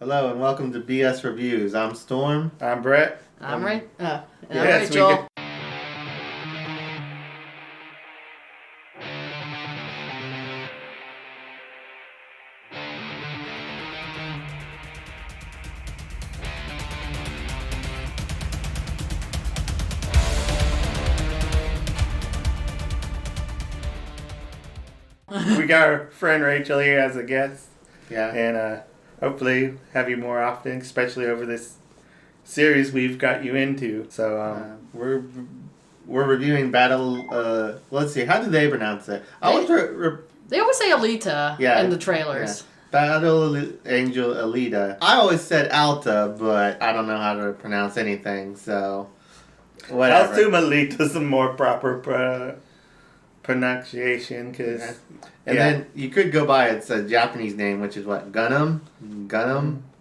Hello and welcome to BS Reviews. I'm Storm. I'm Brett. I'm right. And yes, I'm Rachel. We got our friend Rachel here as a guest. Yeah. And hopefully have you more often, especially over this series we've got you into. So we're reviewing Battle. Let's see. How do they pronounce it? They always say Alita in the trailers. Yeah. Battle Angel Alita. I always said Alta, but I don't know how to pronounce anything. So whatever. I'll assume Alita's a more proper pronunciation, because and then you could go by its a Japanese name, which is what, Gunham.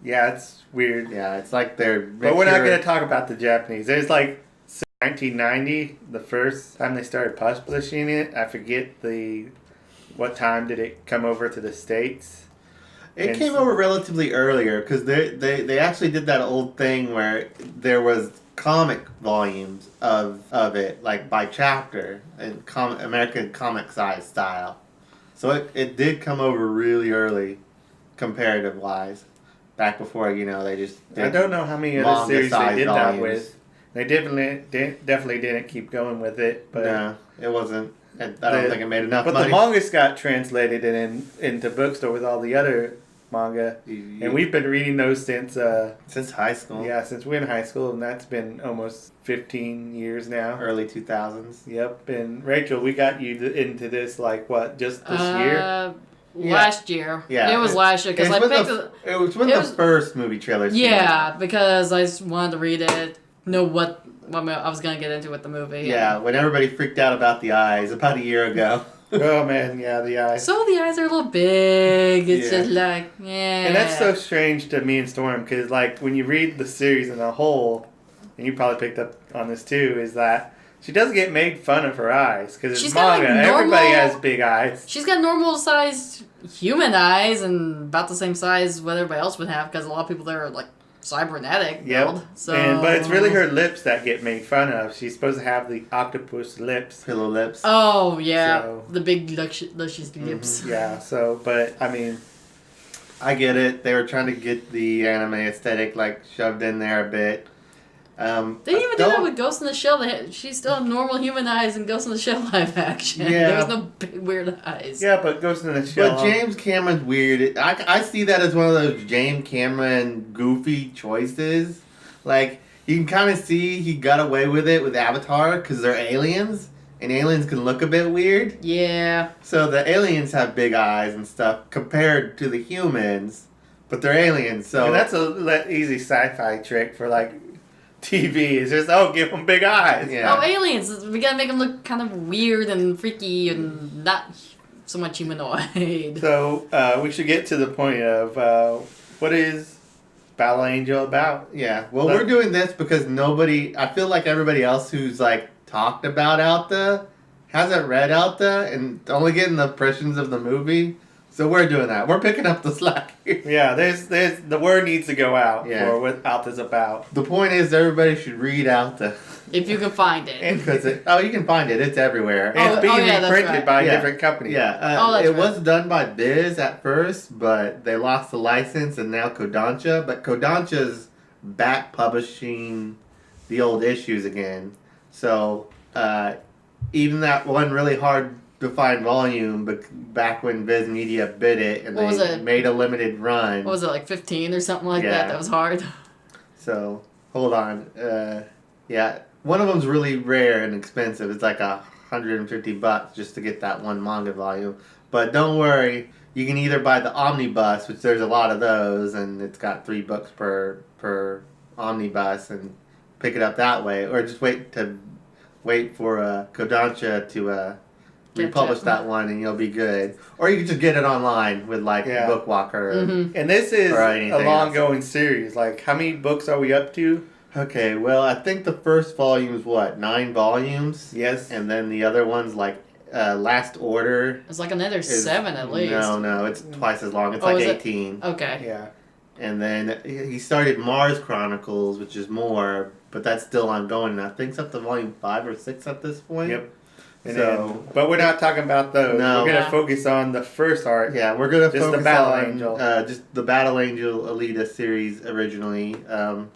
Yeah, it's weird. Yeah, it's like they're. But we're not going to talk about the Japanese. There's like 1990, the first time they started publishing it. I forget what time did it come over to the States. It came over relatively earlier because they actually did that old thing where there was comic volumes of it, like by chapter, in American comic size style. So it did come over really early, comparative wise, back before they just did. I don't know how many other series they did volumes. that with. They definitely didn't keep going with it. But no, it wasn't. I don't think it made enough money. But the manga's got translated into bookstore with all the other manga, and we've been reading those since high school. Yeah, since we're in high school, and that's been almost 15 years now. Early 2000s. Yep. And Rachel, we got you into this just this year? Last year. Yeah. It was last year because I picked it. It was when the first movie trailers came out. Because I just wanted to read it, know what I was going to get into with the movie. Yeah, when everybody freaked out about the eyes about a year ago. Oh man, yeah, the eyes. So the eyes are a little big. It's just like, yeah. And that's so strange to me and Storm, because when you read the series in a whole, and you probably picked up on this too, is that she doesn't get made fun of her eyes, because it's manga. Everybody has big eyes. She's got normal sized human eyes and about the same size what everybody else would have, because a lot of people there are cybernetic build. So, but it's really her lips that get made fun of. She's supposed to have the octopus lips. Pillow lips. Oh, yeah. So, the big luscious lips. Yeah, but, I mean... I get it. They were trying to get the anime aesthetic, shoved in there a bit. They didn't even do that with Ghost in the Shell. She still had normal human eyes in Ghost in the Shell live action. Yeah. There was no big weird eyes. Yeah, but Ghost in the Shell... But James Cameron's weird. I see that as one of those James Cameron goofy choices. You can kind of see he got away with it with Avatar because they're aliens. And aliens can look a bit weird. Yeah. So the aliens have big eyes and stuff compared to the humans. But they're aliens, so... And that's a easy sci-fi trick for, TV. Is just, give them big eyes. Yeah. Oh, aliens. We gotta make them look kind of weird and freaky and not so much humanoid. So, we should get to the point of what is Battle Angel about? Yeah. Well, we're doing this because I feel like everybody else who's, talked about Alta hasn't read Alta and only getting the impressions of the movie. So we're doing that. We're picking up the slack here. Yeah, there's the word needs to go out for what Alta's about. The point is everybody should read Alta. If you can find it. Because you can find it. It's everywhere. It's being reprinted by different companies. Yeah. It was done by Viz at first, but they lost the license and now Kodansha. But Kodansha's back publishing the old issues again. So even that one really hard to find volume, but back when Viz Media bid it and they made a limited run. What was it, 15 or something like that? That was hard. So, hold on. One of them's really rare and expensive. It's $150 just to get that one manga volume. But don't worry, you can either buy the omnibus, which there's a lot of those, and it's got 3 books per omnibus, and pick it up that way, or just wait for Kodansha to republish that one and you'll be good. Or you can just get it online with Bookwalker. And this is a long-going series. How many books are we up to? Okay, well, I think the first volume is 9 volumes? Yes. And then the other one's Last Order. It's another 7 at least. No, it's twice as long. It's 18. Okay. Yeah. And then he started Mars Chronicles, which is more, but that's still ongoing. And I think it's up to volume 5 or 6 at this point. Yep. And so, but we're not talking about those. No. We're going to focus on the first arc. Yeah, we're going to focus the Battle on Angel. just the Battle Angel Alita series originally.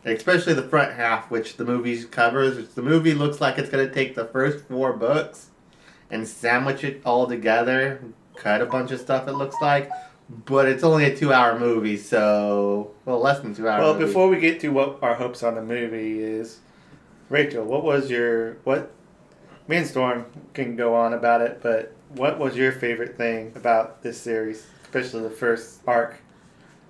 Especially the front half, which the movie covers. Which the movie looks like it's going to take the first 4 books and sandwich it all together. Cut a bunch of stuff, it looks like. But it's only a 2-hour movie, so... Well, less than 2 hours. Well, before we get to what our hopes on the movie is, Rachel, what was your... Me and Storm can go on about it, but what was your favorite thing about this series, especially the first arc?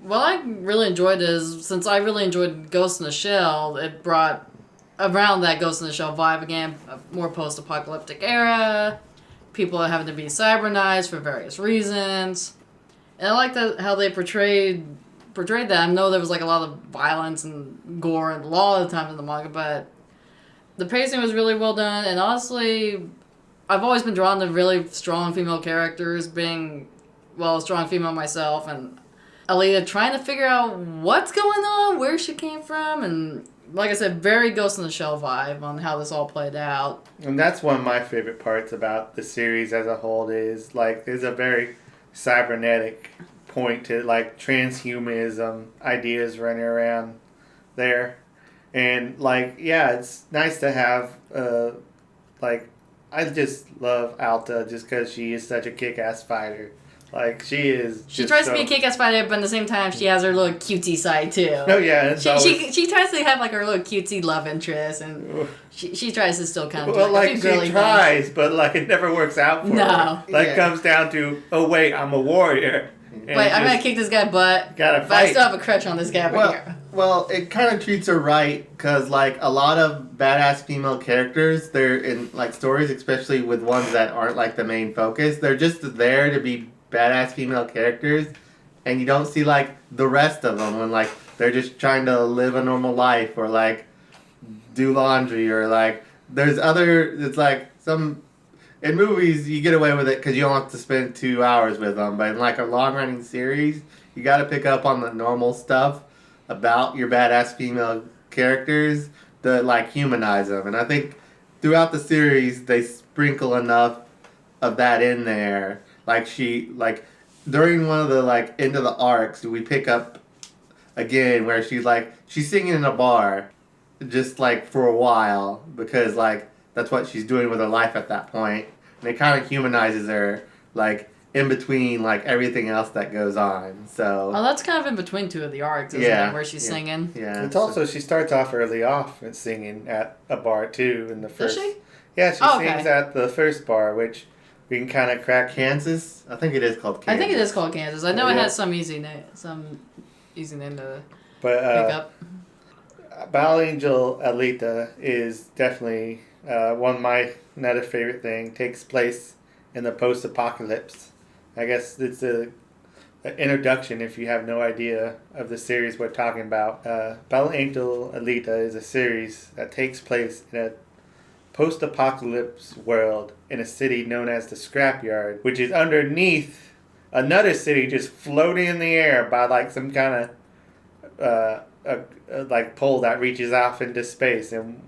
Well, I really enjoyed this. Since I really enjoyed Ghost in the Shell, it brought around that Ghost in the Shell vibe again, a more post-apocalyptic era, people having to be cybernized for various reasons. And I like how they portrayed that. I know there was like a lot of violence and gore and a lot of the time in the manga, but the pacing was really well done. And honestly, I've always been drawn to really strong female characters, being, well, a strong female myself, and Alita trying to figure out what's going on, where she came from, and like I said, very Ghost in the Shell vibe on how this all played out. And that's one of my favorite parts about the series as a whole is, like, there's a very cybernetic point to, like, transhumanism ideas running around there. And, like, yeah, it's nice to have, like, I just love Alta just because she is such a kick-ass fighter. Like, she is. She tries to be a kick-ass fighter, but at the same time, she has her little cutesy side too. Oh yeah, she tries to have like her little cutesy love interest, and she tries to still kind of. Well, do, like she tries, things. but like it never works out for her. Like comes down to, oh wait, I'm a warrior. Wait, I'm gonna kick this guy's butt. Gotta fight. But I still have a crush on this guy right here. Well, it kind of treats her right because, like, a lot of badass female characters, they're in like stories, especially with ones that aren't like the main focus. They're just there to be badass female characters, and you don't see like the rest of them when like they're just trying to live a normal life or like do laundry or like there's other. It's like some in movies you get away with it because you don't have to spend 2 hours with them, but in like a long running series, you got to pick up on the normal stuff about your badass female characters to like humanize them, and I think throughout the series they sprinkle enough of that in there. Like during one of the like end of the arcs, we pick up again where she's singing in a bar, just like for a while because like that's what she's doing with her life at that point, and it kind of humanizes her like in between like everything else that goes on. So that's kind of in between 2 of the arcs, isn't it? Where she's singing. Yeah. It's also she starts off early off and singing at a bar too in the first. Does she? Yeah, she sings at the first bar, which. We can kind of crack Kansas. I think it is called Kansas. I think it is called Kansas. I know it has some easy name to pick up. Battle Angel Alita is definitely one of my another favorite thing. Takes place in the post-apocalypse. I guess it's an introduction if you have no idea of the series we're talking about. Battle Angel Alita is a series that takes place in a post-apocalypse world in a city known as the Scrapyard, which is underneath another city just floating in the air by like some kind of like pole that reaches off into space, and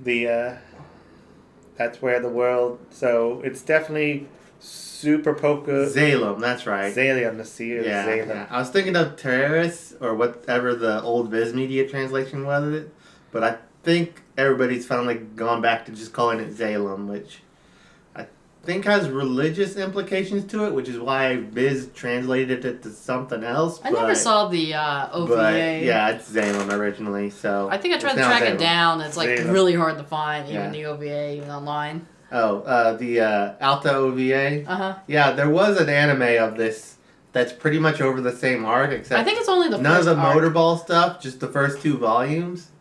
that's where the world. So it's definitely super Zalem, that's right. Zalem, the sea of Zalem. Yeah. I was thinking of Terraris or whatever the old Viz Media translation was of it, but I think everybody's finally gone back to just calling it Zalem, which I think has religious implications to it, which is why Viz translated it to something else. I never saw the OVA. But yeah, it's Zalem originally, so I think I tried to track it down. It's like really hard to find, even the OVA, even online. Oh, the Alta OVA? Yeah, there was an anime of this that's pretty much over the same arc, except I think it's only the none first of the arc. Motorball stuff, just the first 2 volumes.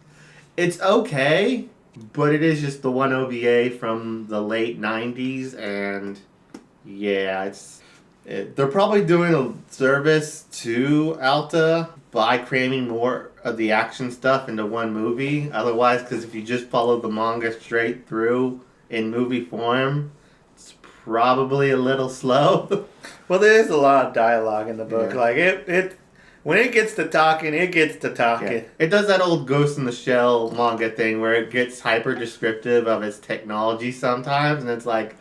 It's okay, but it is just the one OVA from the late 90s, and yeah, they're probably doing a service to Alta by cramming more of the action stuff into one movie. Otherwise, because if you just follow the manga straight through in movie form, it's probably a little slow. Well, there is a lot of dialogue in the book. Yeah. Like it when it gets to talking, it gets to talking. Yeah. It does that old Ghost in the Shell manga thing where it gets hyper descriptive of its technology sometimes, and it's like,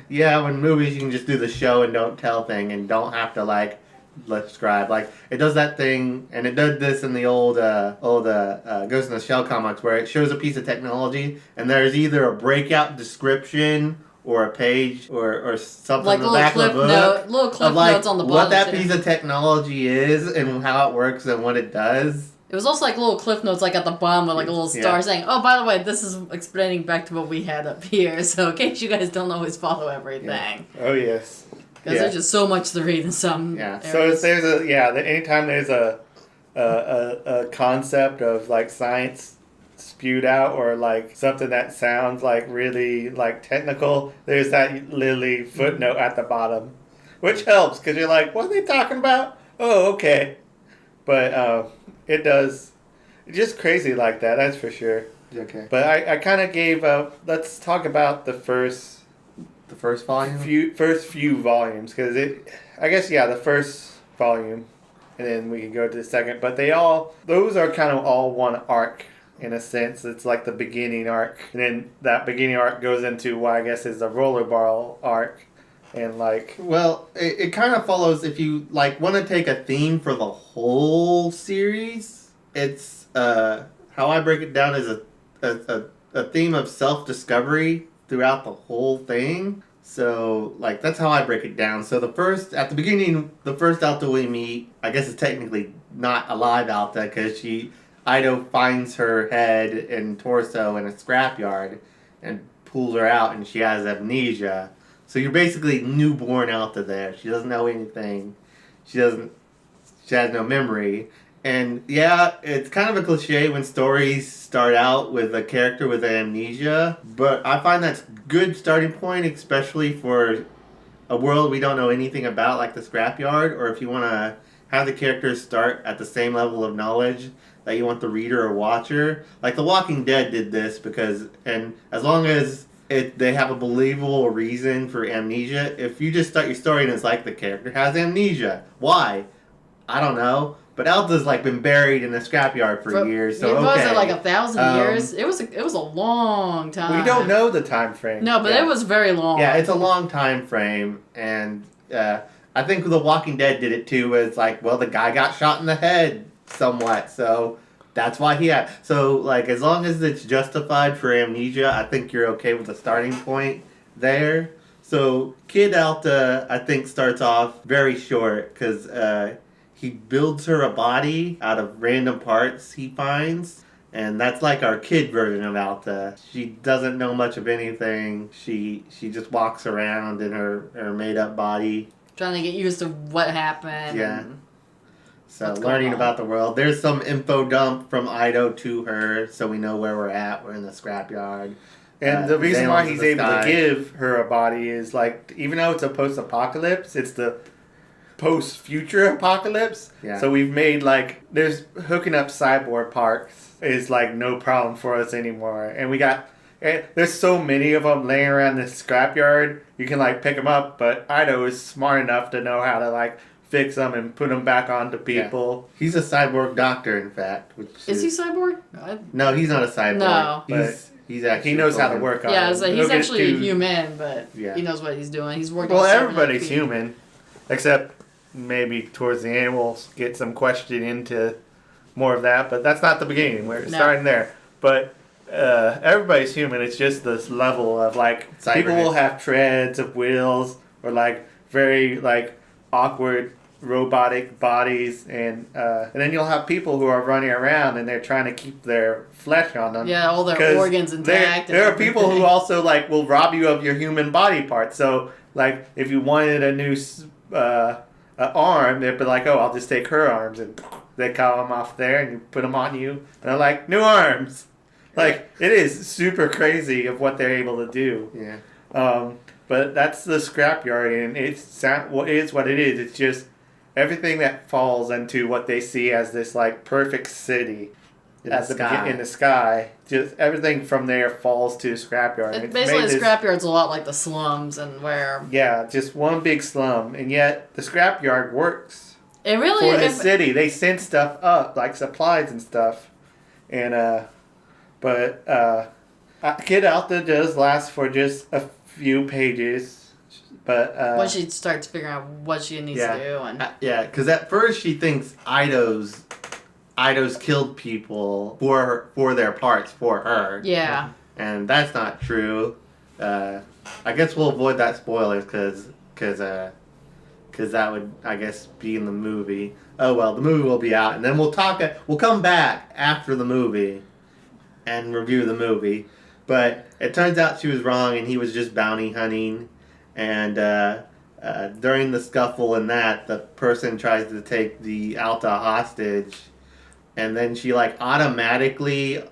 yeah, when movies you can just do the show and don't tell thing and don't have to like describe. Like it does that thing, and it did this in the old Ghost in the Shell comics where it shows a piece of technology and there's either a breakout description or a page or something like in the back of the book. Little clip notes on the bottom. What that piece of technology is and how it works and what it does. It was also like little cliff notes like at the bottom with like a little star saying, oh, by the way, this is explaining back to what we had up here. So in case you guys don't always follow everything. Yeah. Oh, yes. Because there's just so much to read in some areas. So if there's anytime there's a concept of like science spewed out or like something that sounds like really like technical, there's that literally footnote at the bottom, which helps because you're like, what are they talking about? Oh, okay. But it's just crazy like that, that's for sure. Okay. But I kind of gave up. Let's talk about the first volume? First few volumes, because the first volume, and then we can go to the second. But those are kind of all one arc, in a sense. It's like the beginning arc. And then that beginning arc goes into what I guess is the rollerball arc. And like... Well, it kind of follows, if you like want to take a theme for the whole series, it's, how I break it down is a theme of self-discovery throughout the whole thing. So, like, that's how I break it down. So at the beginning, the first Alta we meet, I guess it's technically not a live Alta, because Ido finds her head and torso in a scrapyard and pulls her out, and she has amnesia. So you're basically newborn Alta there. She doesn't know anything. She has no memory. And yeah, it's kind of a cliche when stories start out with a character with amnesia, but I find that's a good starting point, especially for a world we don't know anything about, like the Scrapyard, or if you want to have the characters start at the same level of knowledge that you want the reader or watcher. Like The Walking Dead did this and as long as they have a believable reason for amnesia, if you just start your story and it's like the character has amnesia, why? I don't know. But Alta's like been buried in a scrapyard for years, so it wasn't like 1,000 years. It was a long time. We don't know the time frame. No, but it was very long. Yeah, it's a long time frame, and I think The Walking Dead did it too. It's like, well, the guy got shot in the head somewhat, so that's why he had. So like, as long as it's justified for amnesia, I think you're okay with the starting point there. So Kid Alta, I think, starts off very short because. He builds her a body out of random parts he finds. And that's like our kid version of Alta. She doesn't know much of anything. She just walks around in her made-up body. Trying to get used to what happened. Yeah. So learning about the world. There's some info dump from Ido to her so we know where we're at. We're in the scrapyard. And the reason why he's able to give her a body is like, even though it's a post-apocalypse, it's the post-future apocalypse. Yeah. So we've made like, there's hooking up cyborg parts is like no problem for us anymore. And there's so many of them laying around this scrapyard. You can like pick them up, but Ido is smart enough to know how to like fix them and put them back onto people. Yeah. He's a cyborg doctor, in fact. Is he cyborg? No, he's not a cyborg. No. He's actually... He knows how to work on it. Yeah, so he's actually human, but he knows what he's doing. He's working. Well, everybody's human, except maybe towards the end we'll get some question into more of that, but that's not the beginning. We're starting there. But everybody's human. It's just this level of like people will have treads of wheels or like very like awkward robotic bodies, and then you'll have people who are running around and they're trying to keep their flesh on them. Yeah, all their organs intact. There are people who also like will rob you of your human body parts. So like if you wanted a new arm, they'd be like, oh, I'll just take her arms, and they cut them off there and you put them on you, and they're like, new arms. Like, it is super crazy of what they're able to do. Yeah. But that's the scrapyard, and it is what it is. It's just everything that falls into what they see as this like perfect city in the sky. Just everything from there falls to scrapyard. Basically, the scrapyard's a lot like the slums, and where just one big slum, and yet the scrapyard works. It really for the city. They send stuff up, like supplies and stuff. And Kid Alta does last for just a few pages, but when she starts figuring out what she needs to do, and because at first she thinks Ido's killed people for their parts for her. Yeah. And that's not true. I guess we'll avoid that spoilers because that would, I guess, be in the movie. Oh well, the movie will be out, and then we'll come back after the movie and review the movie. But it turns out she was wrong, and he was just bounty hunting. And during the scuffle in that, the person tries to take the Alta hostage, and then she like automatically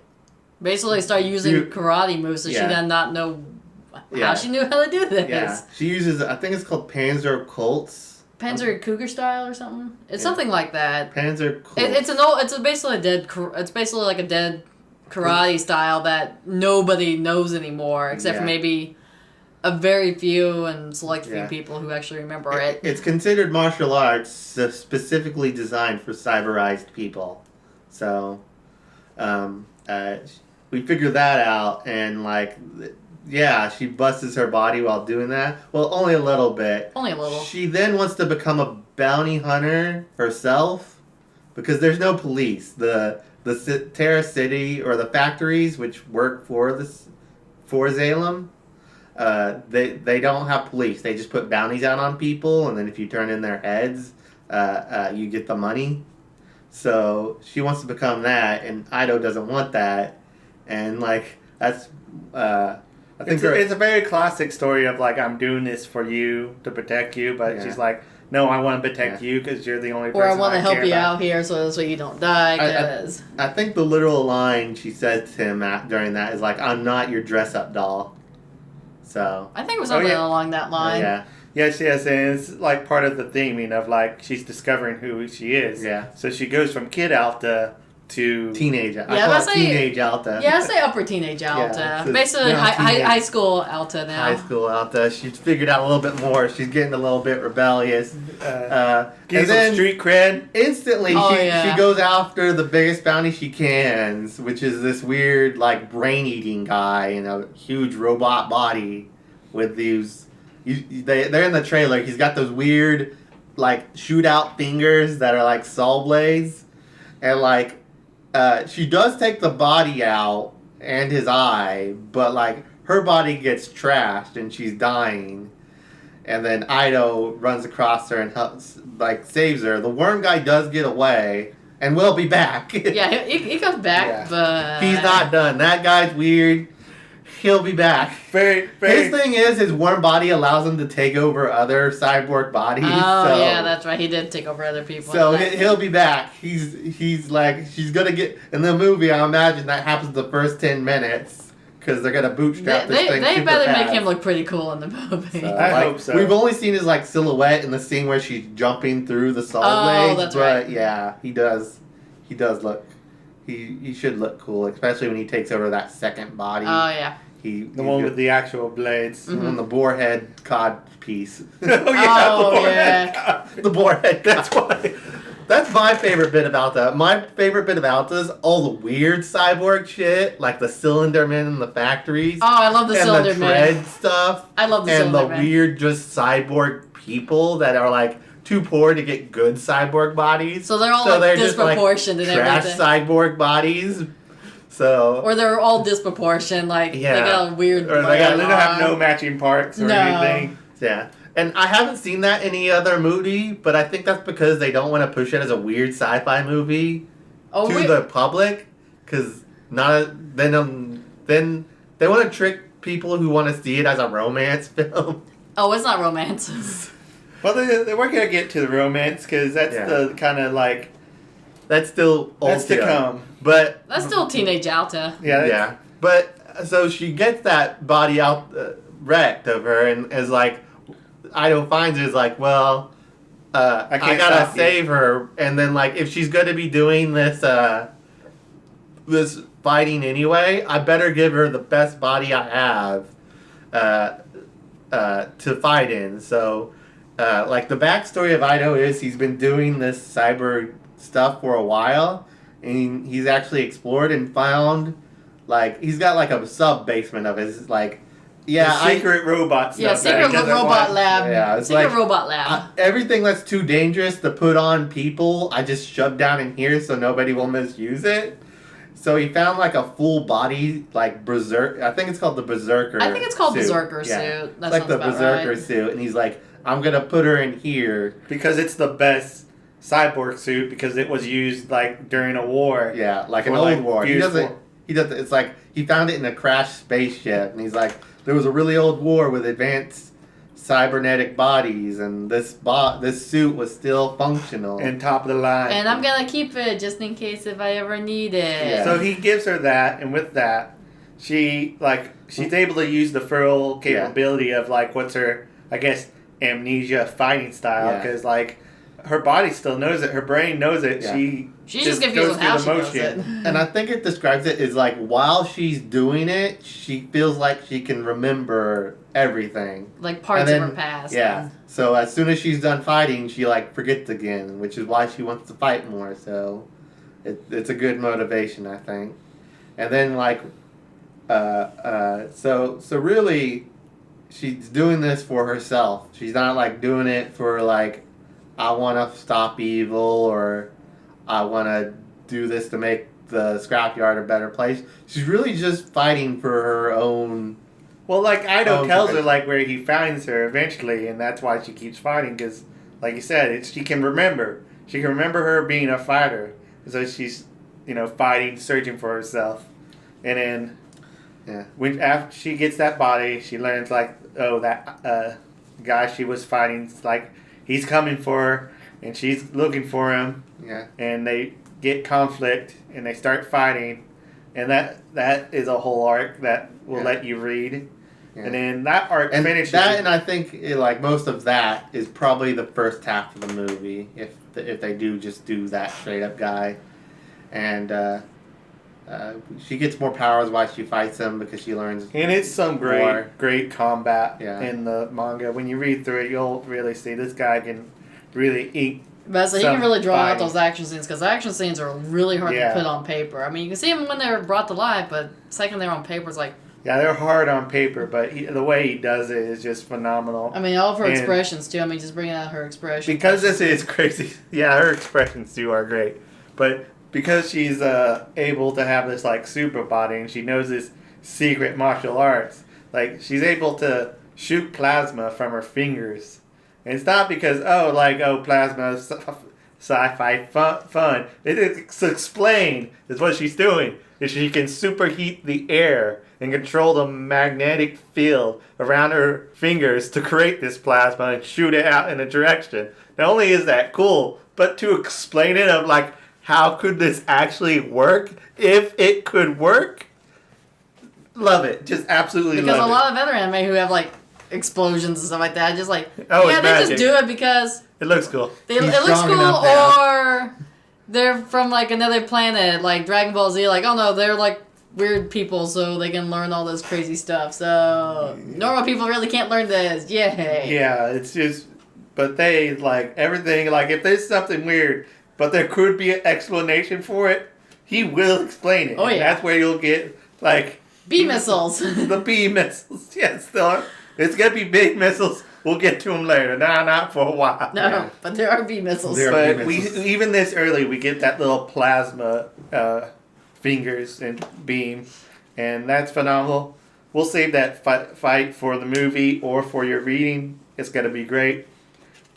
basically start using karate moves, so she did not know how she knew how to do this. Yeah, she uses, I think it's called Panzer Colts. Panzer Cougar style or something. It's something like that. Panzer Colts. It's basically like a dead karate style that nobody knows anymore, except for maybe a very few and select few people who actually remember it. It's considered martial arts specifically designed for cyberized people. So, we figured that out, and she busts her body while doing that. Well, only a little bit. Only a little. She then wants to become a bounty hunter herself because there's no police. The Terra City or the factories which work for Salem, they don't have police. They just put bounties out on people, and then if you turn in their heads, you get the money. So she wants to become that, and Ido doesn't want that, and that's. I think it's a very classic story of I'm doing this for you to protect you, but she's like, no, I want to protect you because you're the only person. Or I want to help you out here so you don't die. Cause I think the literal line she said to him during that is I'm not your dress up doll. So I think it was something along that line. Yes, and it's part of the theming of she's discovering who she is. Yeah. So she goes from Kid Alta to teenage. I call it teenage Alta. Yeah, I say upper teenage Alta. Basically, high school Alta now. High school Alta. She's figured out a little bit more. She's getting a little bit rebellious. Getting some street cred. Instantly, she goes after the biggest bounty she can, which is this weird brain-eating guy in a huge robot body with these. They're in the trailer. He's got those weird shootout fingers that are saw blades, and she does take the body out and his eye, but her body gets trashed and she's dying. And then Ido runs across her and helps, saves her. The worm guy does get away and will be back. Yeah, he comes back, but he's not done. That guy's weird. He'll be back. Very. His thing is his worm body allows him to take over other cyborg bodies. Oh, yeah, that's right. He did take over other people. So he'll be back. He's she's gonna get in the movie. I imagine that happens the first 10 minutes because they're gonna bootstrap this thing. They better fast. make him look pretty cool in the movie. So, I hope so. We've only seen his silhouette in the scene where she's jumping through the saw blades. That's but right. Yeah, he does. He does look. He should look cool, especially when he takes over that second body. Oh yeah. The one with the actual blades. On the boarhead cod piece. The boarhead. That's why. That's my favorite bit about that. My favorite bit about this, all the weird cyborg shit, like the cylinder men in the factories. Oh, I love the cylinder men. And the tread stuff. I love the cylinder men. And the weird just cyborg people that are too poor to get good cyborg bodies. So they're all disproportioned and trash everything. Cyborg bodies. So. Or they're all disproportioned, they got a weird. Or they don't have no matching parts or anything. Yeah. And I haven't seen that in any other movie, but I think that's because they don't want to push it as a weird sci-fi movie to the public, because then they want to trick people who want to see it as a romance film. Oh, it's not romance. Well, they weren't gonna get to the romance because that's the kind of that's still old. That's to come. But that's still teenage Alta. Yeah. But so she gets that body out wrecked of her, and is Ido finds her, is well, I gotta save her, and then if she's gonna be doing this this fighting anyway, I better give her the best body I have to fight in. So like the backstory of Ido is he's been doing this cyber stuff for a while, and he's actually explored and found, like, he's got like a sub basement of his, like, the secret robot stuff. Yeah, secret robot lab. Yeah, it's secret like, robot lab. everything that's too dangerous to put on people, I just shove down in here so nobody will misuse it. So he found like a full body, like berserk. I think it's called the berserker. I think it's called suit. berserker Yeah. suit. That like sounds the about berserker right. suit, and he's like, I'm gonna put her in here. Because it's the best cyborg suit because it was used like during a war. Yeah, like an For, old like, war. He beautiful- doesn't. He doesn't. It's like he found it in a crashed spaceship, and he's like, there was a really old war with advanced cybernetic bodies, and this suit was still functional. And top of the line. And I'm gonna keep it just in case if I ever need it. Yeah. So he gives her that, and with that, she's able to use the full capability of like what's her, I guess, amnesia fighting style Yeah. because like her body still knows it, her brain knows it. Yeah. She's just confused with how she does it. And I think it describes it as like while she's doing it, she feels like she can remember everything. Like parts And then- of her past. Yeah. So as soon as she's done fighting, she like forgets again, which is why she wants to fight more. So it's a good motivation, I think. And then like, so really, she's doing this for herself. She's not like doing it for like, I want to stop evil or I want to do this to make the scrapyard a better place. She's really just fighting for her own. Well, like Ido Oh, tells okay. her like where he finds her eventually, and that's why she keeps fighting because, like you said, she can remember. She can remember her being a fighter, so she's fighting, searching for herself, and then when after she gets that body, she learns like that guy she was fighting like he's coming for her, and she's looking for him. Yeah. And they get conflict, and they start fighting, and that is a whole arc that will let you read. Yeah. And then that arc And finishes. that, and I think like most of that is probably the first half of the movie, if they do just do that straight up guy, and she gets more powers while she fights him because she learns. And it's some great combat Yeah. in the manga. When you read through it, you'll really see this guy can really ink. But so he some can really draw out fighting. those action scenes because the action scenes are really hard Yeah. to put on paper. I mean, you can see them when they're brought to life, but second they're on paper, it's like, Yeah, they're hard on paper, but the way he does it is just phenomenal. I mean, all of her And- expressions too. I mean, just bringing out her expressions. Because this is crazy. Yeah, her expressions too are great. But because she's able to have this like super body and she knows this secret martial arts, like she's able to shoot plasma from her fingers. And it's not because plasma is sci-fi fun. It's explained is what she's doing. Is she can superheat the air and control the magnetic field around her fingers to create this plasma and shoot it out in a direction. Not only is that cool, but to explain it of like, how could this actually work? If it could work, love it. Just absolutely because love a lot of other anime who have like explosions and stuff like that, just like Oh, yeah, it's they magic. just do it because it. It looks cool. it He's looks strong cool, enough now. or they're from like another planet, like Dragon Ball Z. Like, oh no, they're like weird people, so they can learn all this crazy stuff. So normal people really can't learn this. Yay! Yeah, it's just, but they like everything. Like if there's something weird, but there could be an explanation for it, he will explain it. Oh, And yeah. that's where you'll get like Bee missiles. the bee missiles. Yes, it's gonna be big missiles. We'll get to them later. Nah, not for a while. No, Yeah. but there are bee missiles. There are But bee missiles. even this early, we get that little plasma fingers and beam, and that's phenomenal. We'll save that fight for the movie or for your reading. It's gonna be great.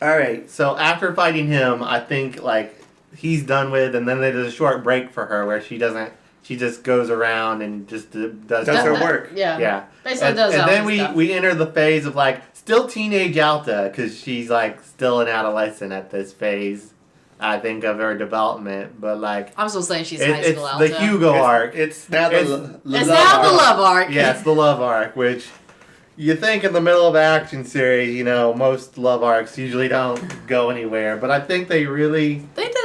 All right. So after fighting him, I think like he's done with, and then there's a short break for her where she doesn't. She just goes around and just does her work. Yeah. Yeah. Basically And, does and then Alpha stuff. we enter the phase of like still teenage Alta because she's like still an adolescent at this phase. I think of her development, but like I'm still saying she's high it's school Alta. the Hugo arc. It's now the It's It's now the love arc. Yeah, it's the love arc, which you think in the middle of an action series, most love arcs usually don't go anywhere, but I think they really They did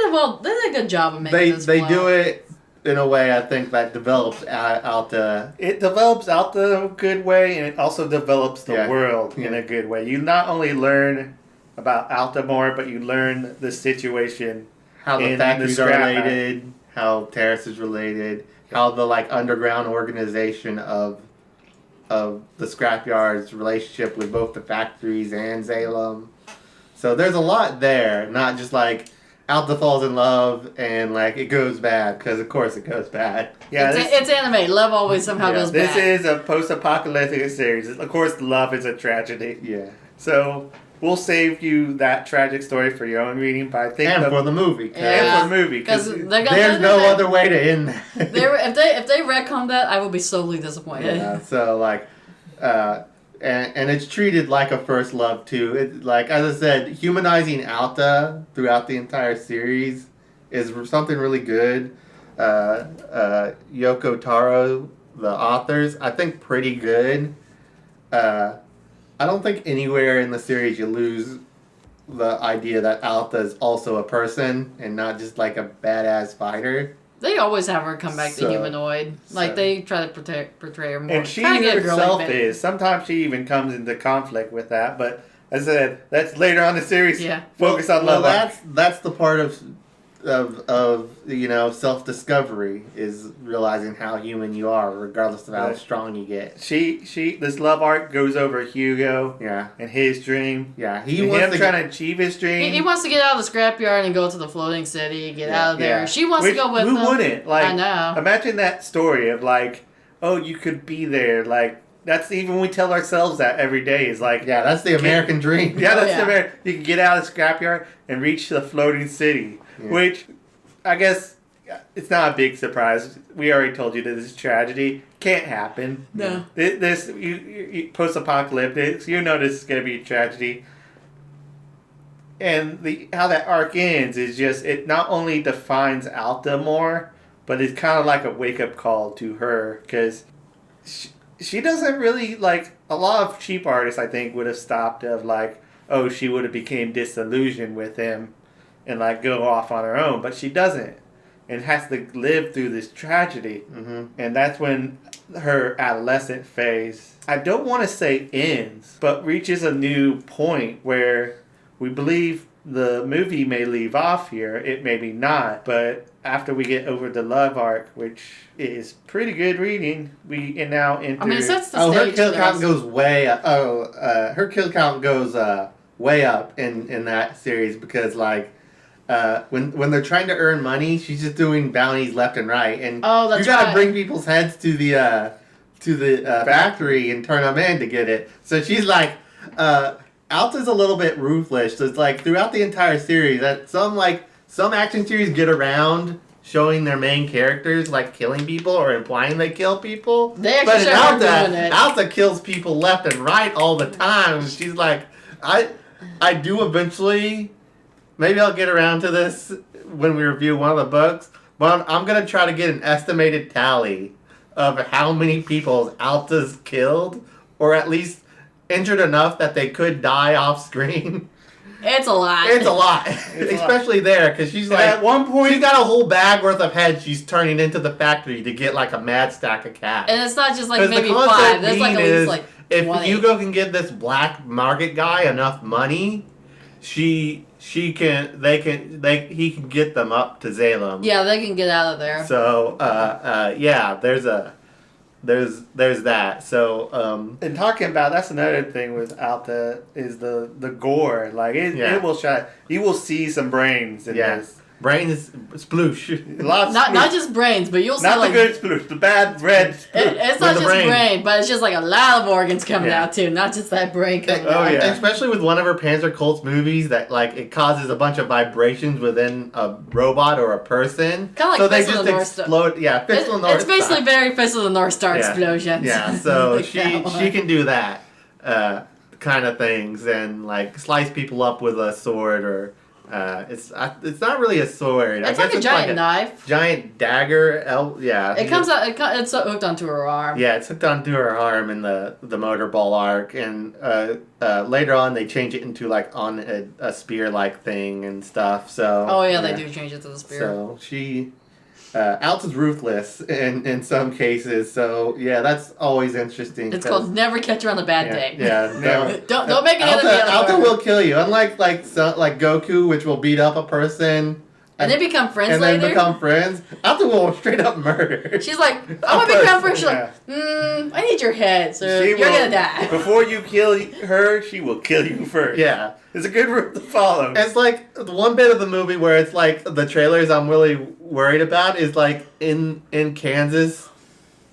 They did a good job of making they this they flow. do it in a way I think that develops Alta. It develops out the good way, and it also develops the Yeah. world in Yeah. a good way. You not only learn about Alta more, but you learn the situation. How the in factories the are scrap related, how Terrace is related, how the like underground organization of the scrapyard's relationship with both the factories and Salem. So there's a lot there, not just like Alta falls in love and like it goes bad, because of course it goes bad. Yeah, it's anime. Love always somehow goes this bad. is a post-apocalyptic series. Of course, love is a tragedy. Yeah. So we'll save you that tragic story for your own reading, but I think And for the movie. Yeah. and for the movie, because There's no other way to end that. If they retcon that, I will be solely disappointed. Yeah, so like, and it's treated like a first love too. It, like as I said, humanizing Alta throughout the entire series is something really good. Yoko Taro, the authors, I think pretty good. I don't think anywhere in the series you lose the idea that Alta is also a person and not just like a badass fighter. They always have her come back to humanoid. Like, they try to portray her more. And she try to get herself girly is. Sometimes she even comes into conflict with that, but as I said, that's later on in the series. Yeah. Focus on well, love. that's the part of you know, self-discovery is realizing how human you are regardless of how strong you get. This love arc goes over Hugo. Yeah. And his dream. Yeah. Him trying to achieve his dream. He wants to get out of the scrapyard and go to the floating city, get out of there. Yeah. She wants to go with him. Who wouldn't? Like, I know. Imagine that story of like, oh, you could be there. Like, that's even we tell ourselves that every day. Is like, yeah, that's the American dream. Yeah, that's the American. You can get out of the scrapyard and reach the floating city. Yeah. Which, I guess, it's not a big surprise. We already told you that this tragedy can't happen. No. This you post-apocalyptic, you know this is going to be a tragedy. And how that arc ends is just, it not only defines Alta more, but it's kind of like a wake-up call to her. Because she doesn't really, like, a lot of cheap artists, I think, would have stopped of, like, oh, she would have became disillusioned with him and like go off on her own, but she doesn't, and has to live through this tragedy. Mm-hmm. And that's when her adolescent phase, I don't want to say ends, but reaches a new point where we believe the movie may leave off here. It maybe not, but after we get over the love arc, which is pretty good reading, we now enter. I mean, it sets the stage. Her kill count goes way up. Her kill count goes way up in that series because like. When they're trying to earn money, she's just doing bounties left and right, and that's you gotta bring people's heads to the factory and turn them in to get it. So she's like, Alta's a little bit ruthless. So it's like throughout the entire series that some action series get around showing their main characters like killing people or implying they kill people. They but actually in doing it. Alta kills people left and right all the time. She's like, I do eventually. Maybe I'll get around to this when we review one of the books, but I'm going to try to get an estimated tally of how many people Alta's killed, or at least injured enough that they could die off screen. It's a lot. It's a lot. Especially there, because she's like, at one point, she's got a whole bag worth of heads she's turning into the factory to get like a mad stack of cats. And it's not just like maybe 5, there's like at least like 20. If Hugo can give this black market guy enough money, he can get them up to Salem. Yeah, they can get out of there. So yeah, there's that. So and talking about, that's another thing with Alta is the gore. Like it will shine. You will see some brains in this. Brains sploosh. Not just brains, but you'll see not like, the good sploosh, the bad red sploosh. It's not just brain, but it's just like a lot of organs coming out too, not just that brain coming out. Oh yeah. Especially with one of her Panzer Colts movies that like it causes a bunch of vibrations within a robot or a person. Kind of like so Fist they of just the North Star. explode. Yeah, Fist of the North It's basically very Fist of the North Star explosions. Yeah, so like she can do that kind of things and like slice people up with a sword or. It's not really a sword. It's like a giant knife. Giant dagger. It comes out. It's hooked onto her arm. Yeah, it's hooked onto her arm in the Motorball arc, and later on they change it into like on a spear like thing and stuff. So. Oh yeah, they do change it to the spear. So she Alta's ruthless in some cases, so yeah, that's always interesting. It's called Never Catch Her on a Bad Day. Yeah, Never. Don't make it Alta will kill you. Unlike like Goku, which will beat up a person and they become friends and later. then become friends. Alta will straight up murder. She's like, I want to become friends. She's like, I need your head, so you're gonna die. Before you kill her, she will kill you first. Yeah. It's a good rule to follow. It's like the one bit of the movie where it's like the trailers I'm really worried about is like in Kansas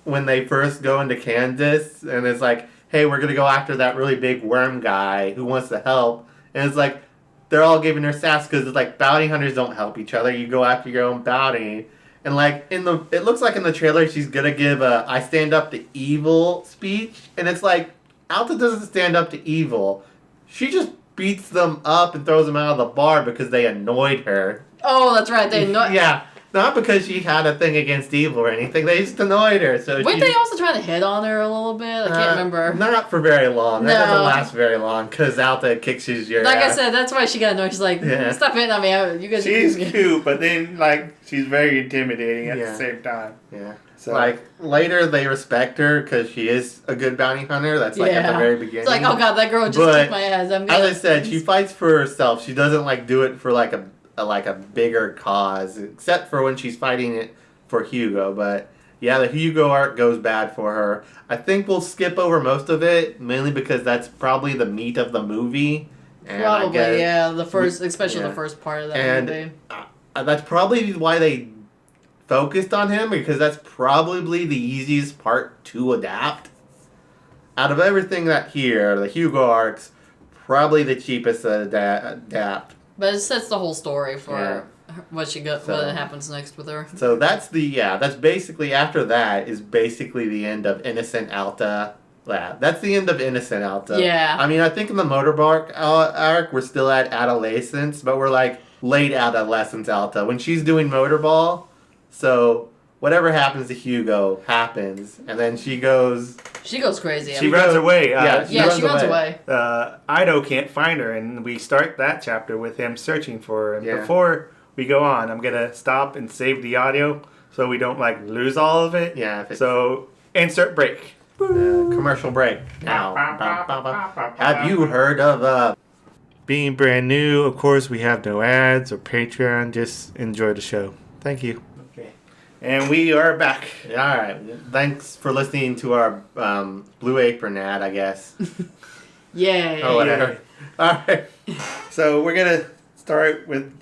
when they first go into Kansas and it's like, hey, we're gonna go after that really big worm guy who wants to help, and it's like they're all giving her sass because it's like bounty hunters don't help each other. You go after your own bounty, and like it looks like in the trailer she's gonna give a I stand up to evil speech, and it's like Alta doesn't stand up to evil. She just beats them up and throws them out of the bar because they annoyed her. Oh, that's right. They annoyed. Yeah, not because she had a thing against evil or anything. They just annoyed her. So weren't they also trying to hit on her a little bit? I can't remember. Not for very long. That No. doesn't last very long because Alta kicks your Like ass. I said, that's why she got annoyed. She's like, stop hitting on me. You guys. She's cute, but then like she's very intimidating at the same time. Yeah. So like later they respect her because she is a good bounty hunter. That's like at the very beginning. It's like, oh god, that girl just kicked my ass. As I said, she fights for herself. She doesn't like do it for like a bigger cause, except for when she's fighting it for Hugo. But yeah, the Hugo arc goes bad for her. I think we'll skip over most of it, mainly because that's probably the meat of the movie. And probably, especially the first part of that movie. That's probably why they focused on him, because that's probably the easiest part to adapt. Out of everything the Hugo arc's probably the cheapest to adapt. But it sets the whole story for what happens next with her. So that's that's basically, after that is basically the end of Innocent Alta. That's the end of Innocent Alta. Yeah. I mean, I think in the Motorball arc, we're still at adolescence, but we're like late adolescence Alta. When she's doing Motorball, so whatever happens to Hugo happens, and then she goes crazy. She runs away. She runs away. Ido can't find her, and we start that chapter with him searching for her. And Yeah. before we go on, I'm gonna stop and save the audio so we don't like lose all of it. Yeah. So insert break. Commercial break. Now, have you heard of Being brand new, of course, we have no ads or Patreon. Just enjoy the show. Thank you. Okay. And we are back. All right. Thanks for listening to our Blue Apron ad, I guess. Yay. Or whatever. All right. So we're gonna start with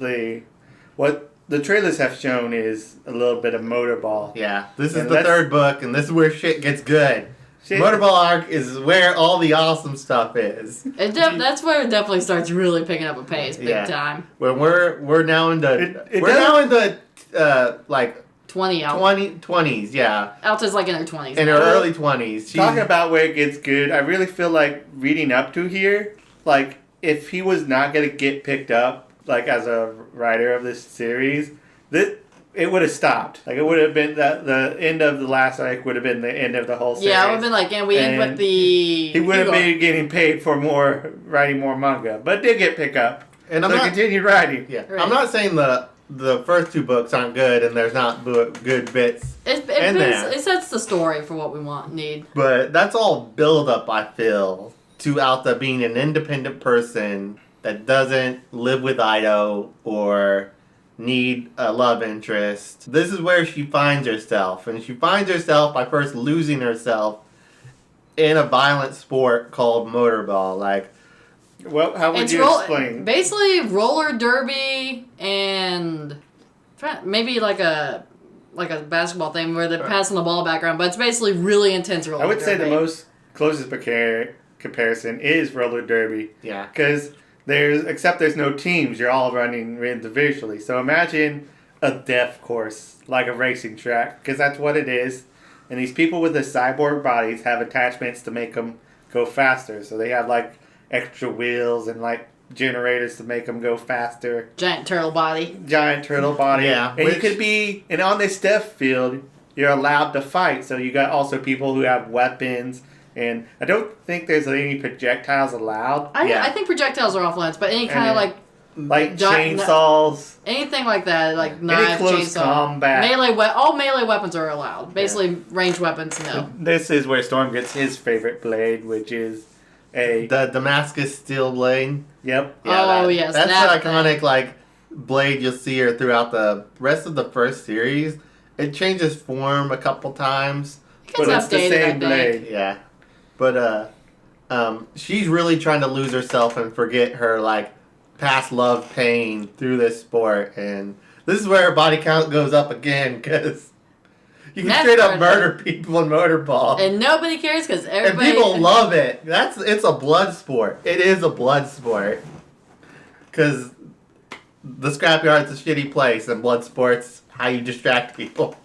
what the trailers have shown is a little bit of Motorball. Yeah. This is the third book, and this is where shit gets good. Motorball arc is where all the awesome stuff is. That's where it definitely starts really picking up a pace, big time. When we're now in the like 20s, yeah. Alta's like in her 20s. In her early 20s. Talking about where it gets good, I really feel like reading up to here, like if he was not gonna get picked up, like as a writer of this series, it would have stopped. Like it would have been the end of the last arc would have been the end of the whole series. Yeah, it would have been like, and we end with the. He would have been getting paid for writing more manga, but did get picked up. And so continued writing. Yeah, right. I'm not saying the first two books aren't good and there's not good bits in there. It sets the story for what we need. But that's all build up, I feel, to Alta being an independent person that doesn't live with Ido or need a love interest. This is where she finds herself, and she finds herself by first losing herself in a violent sport called Motorball. Like, well, how would you explain? Basically, roller derby and maybe like a basketball thing where they're passing the ball back around, but it's basically really intense roller derby. I would say the most closest comparison is roller derby. Yeah. Because there's no teams. You're all running individually. So imagine a death course, like a racing track, because that's what it is. And these people with the cyborg bodies have attachments to make them go faster. So they have like extra wheels and like generators to make them go faster. Giant turtle body. Yeah. And you could be, and on this death field, you're allowed to fight. So you got also people who have weapons. And I don't think there's any projectiles allowed. I think projectiles are off limits, but any kind of like like chainsaws, anything like that, like any knife, close chainsaw, combat. all melee weapons are allowed. Basically, ranged weapons, no. This is where Storm gets his favorite blade, which is the Damascus steel blade. Yep. Yeah, yes, that's that the iconic thing. blade you'll see her throughout the rest of the first series. It changes form a couple times, but it's the same blade. Yeah, but she's really trying to lose herself and forget her past love pain through this sport, and this is where her body count goes up again because you can straight up murder people in Motorball, and nobody cares because everybody and people love it. It's a blood sport. It is a blood sport because the Scrapyard's a shitty place, and blood sports how you distract people.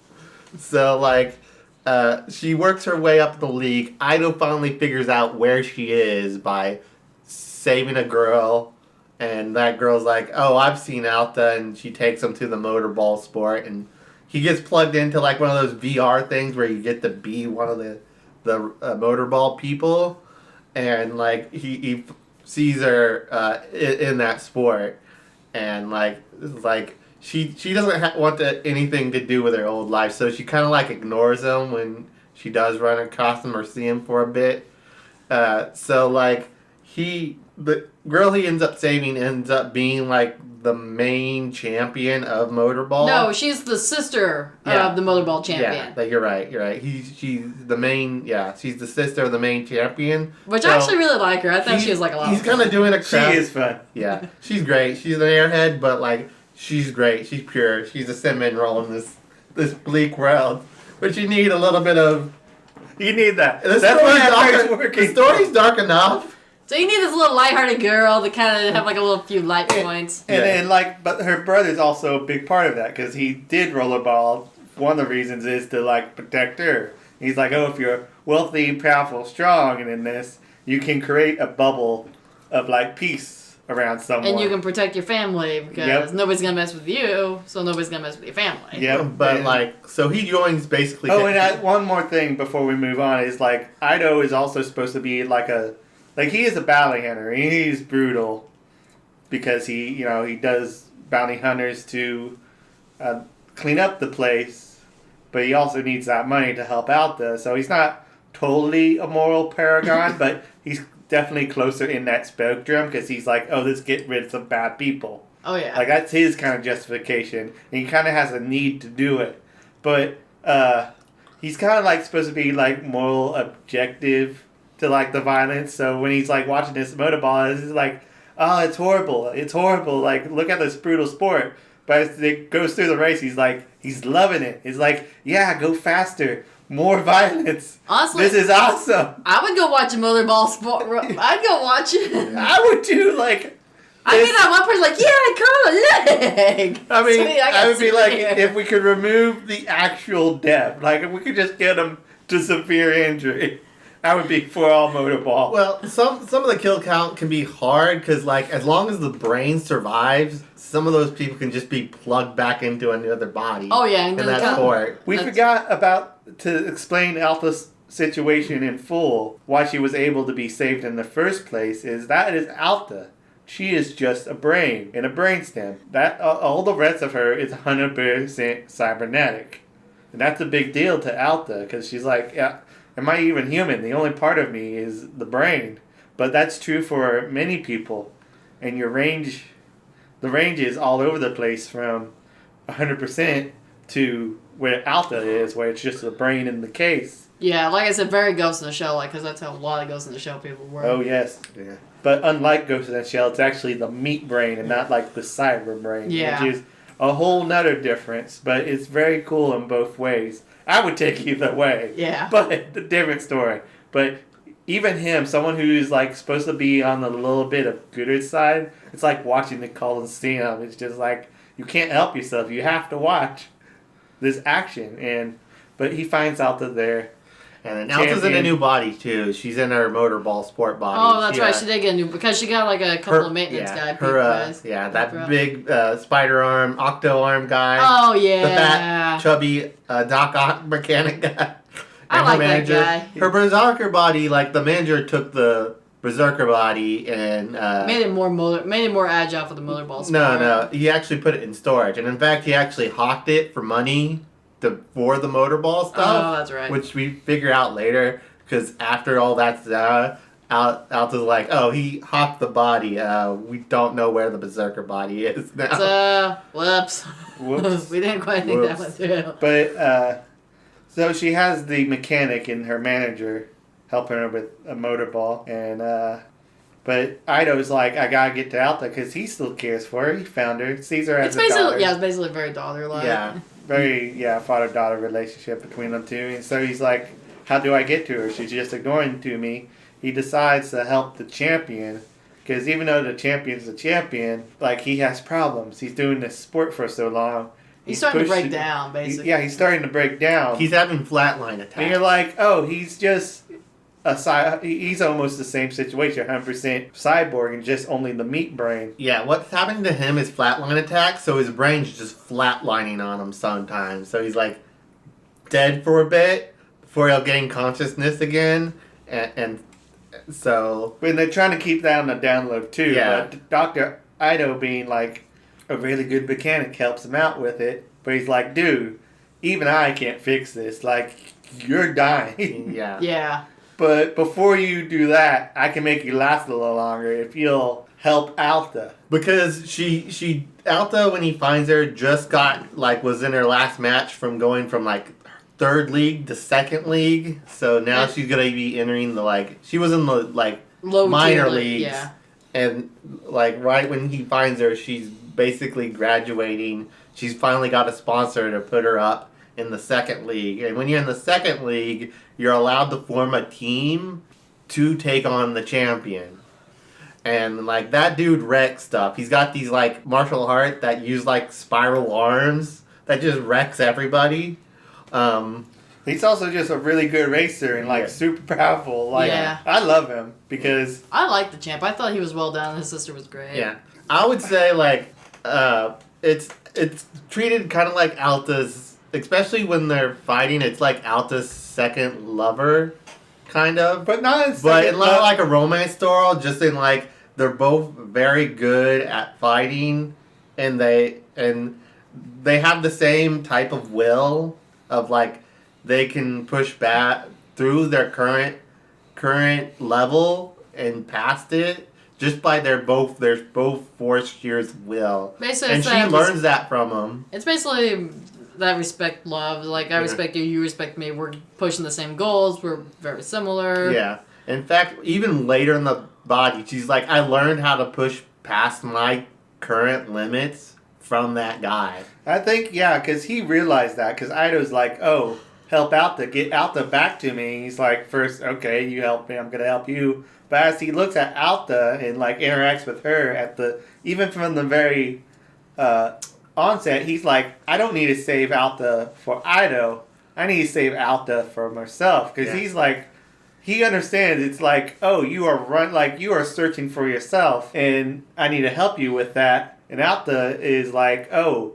So she works her way up the league. Ido finally figures out where she is by saving a girl. And that girl's like, oh, I've seen Alta, and she takes him to the Motorball sport, and he gets plugged into one of those VR things where you get to be one of the Motorball people, and he sees her in that sport, and she doesn't want anything to do with her old life, so she kind of ignores him when she does run across him or see him for a bit. The girl he ends up saving ends up being the main champion of Motorball. No, she's the sister of the Motorball champion. Yeah, you're right. She's the main. Yeah, she's the sister of the main champion. Which I actually really like her. I thought she was a lot. He's kind of doing a crap. She is fun. Yeah, she's great. She's an airhead, but she's great. She's pure. She's a cinnamon roll in this bleak world. But you need a little bit of. You need that. The story's dark enough. So you need this little lighthearted girl to kind of have a little few light points. And but her brother's also a big part of that because he did rollerball. One of the reasons is to protect her. He's like, oh, if you're wealthy, powerful, strong, and in this, you can create a bubble of peace around someone. And you can protect your family because nobody's gonna mess with you, so nobody's gonna mess with your family. Yep, but so he joins basically. Oh, and one more thing before we move on is Ido is also supposed to be he is a bounty hunter. He's brutal because he does bounty hunters to clean up the place, but he also needs that money to help out so he's not totally a moral paragon, but he's definitely closer in that spectrum because he's let's get rid of some bad people. Oh yeah. That's his kind of justification, and he kind of has a need to do it, but he's kind of supposed to be moral objective to the violence. So when he's watching this Motorball, he's oh, it's horrible, look at this brutal sport. But as it goes through the race, he's loving it. He's yeah, go faster, more violence. Honestly, this is awesome. I would go watch a Motorball sport. I'd go watch it. I would too. I mean, that one person's yeah, I caught a leg. I mean, I would be if we could remove the actual death, if we could just get him to severe injury. I would be for all Motorball. Well, some of the kill count can be hard because, as long as the brain survives, some of those people can just be plugged back into another body. Oh yeah, in that sport. We forgot to explain Alpha's situation in full. Why she was able to be saved in the first place is Alta. She is just a brain and a brainstem. That all the rest of her is 100% cybernetic, and that's a big deal to Alta because she's yeah. Am I even human? The only part of me is the brain. But that's true for many people. And the range is all over the place from 100% to where Alta is, where it's just the brain in the case. Yeah, like I said, very Ghost in the Shell, because that's how a lot of Ghost in the Shell people work. Oh, yes. Yeah. But unlike Ghost in the Shell, it's actually the meat brain and not the cyber brain. Yeah. Which is a whole nother difference. But it's very cool in both ways. I would take either way. Yeah. But the different story. But even him, someone who's supposed to be on the little bit of gooder side, it's watching the Coliseum. It's just you can't help yourself. You have to watch this action. But he finds out that they're and then Alta's in a new body too. She's in her Motorball sport body. Oh, that's right. She did get a new because she got a couple of maintenance guys. That big spider arm, octo arm guy. Oh yeah. The fat, chubby Doc Ock mechanic guy. I like that guy. Her berserker body, the manager took the berserker body and made it more agile for the motorball. No, he actually put it in storage, and in fact, he actually hawked it for money for the motorball stuff. Oh, that's right. Which we figure out later because after all that's Alta's like, oh, he hawked the body. We don't know where the berserker body is now. Whoops. We didn't quite think that one through. But so she has the mechanic and her manager helping her with a motorball, and but Ido's like, I gotta get to Alta because he still cares for her. He found her, sees her as a daughter. Yeah, it's basically very daughter-like. Yeah. Very father-daughter relationship between them two, and so he's like, how do I get to her? She's just ignoring to me. He decides to help the champion, because even though the champion's the champion, like, he has problems. He's doing this sport for so long. He's starting to break down, basically. He's starting to break down. He's having flatline attacks. And you're like, oh, he's just he's almost the same situation, 100% cyborg and just only the meat brain. Yeah, what's happening to him is flatline attacks, so his brain's just flatlining on him sometimes. So he's like dead for a bit before he'll gain consciousness again, and so... But they're trying to keep that on the download too. Yeah. But Dr. Ido being like a really good mechanic helps him out with it. But he's like, dude, even I can't fix this. Like, you're dying. Yeah. Yeah. But before you do that, I can make you last a little longer if you'll help Alta. Because she Alta, when he finds her, just was in her last match from going from, third league to second league. So now she's going to be entering she was in the, low minor leagues. Yeah. And, right when he finds her, she's basically graduating. She's finally got a sponsor to put her up in the second league. And when you're in the second league, you're allowed to form a team to take on the champion. And, that dude wrecks stuff. He's got these, martial art that use, spiral arms that just wrecks everybody. He's also just a really good racer and, super powerful. I love him because... I like the champ. I thought he was well done. His sister was great. Yeah. I would say, it's treated kind of like Alta's... Especially when they're fighting, it's like Alta's second lover, kind of. But not like a romance story, just in they're both very good at fighting, and they have the same type of will of they can push back through their current level and past it just by their both force sheer's will. Basically, and she learns that from him. It's basically that respect, love. I respect you, you respect me. We're pushing the same goals. We're very similar. Yeah. In fact, even later in the body, she's like, I learned how to push past my current limits from that guy. I think, because he realized that. Because Ido's like, oh, help Alta, get Alta back to me. He's like, first, okay, you help me, I'm going to help you. But as he looks at Alta and interacts with her even from the very onset, he's like, I don't need to save Alta for Ido. I need to save Alta for myself. Because he's like, he understands it's like, oh, you are searching for yourself, and I need to help you with that. And Alta is like, oh,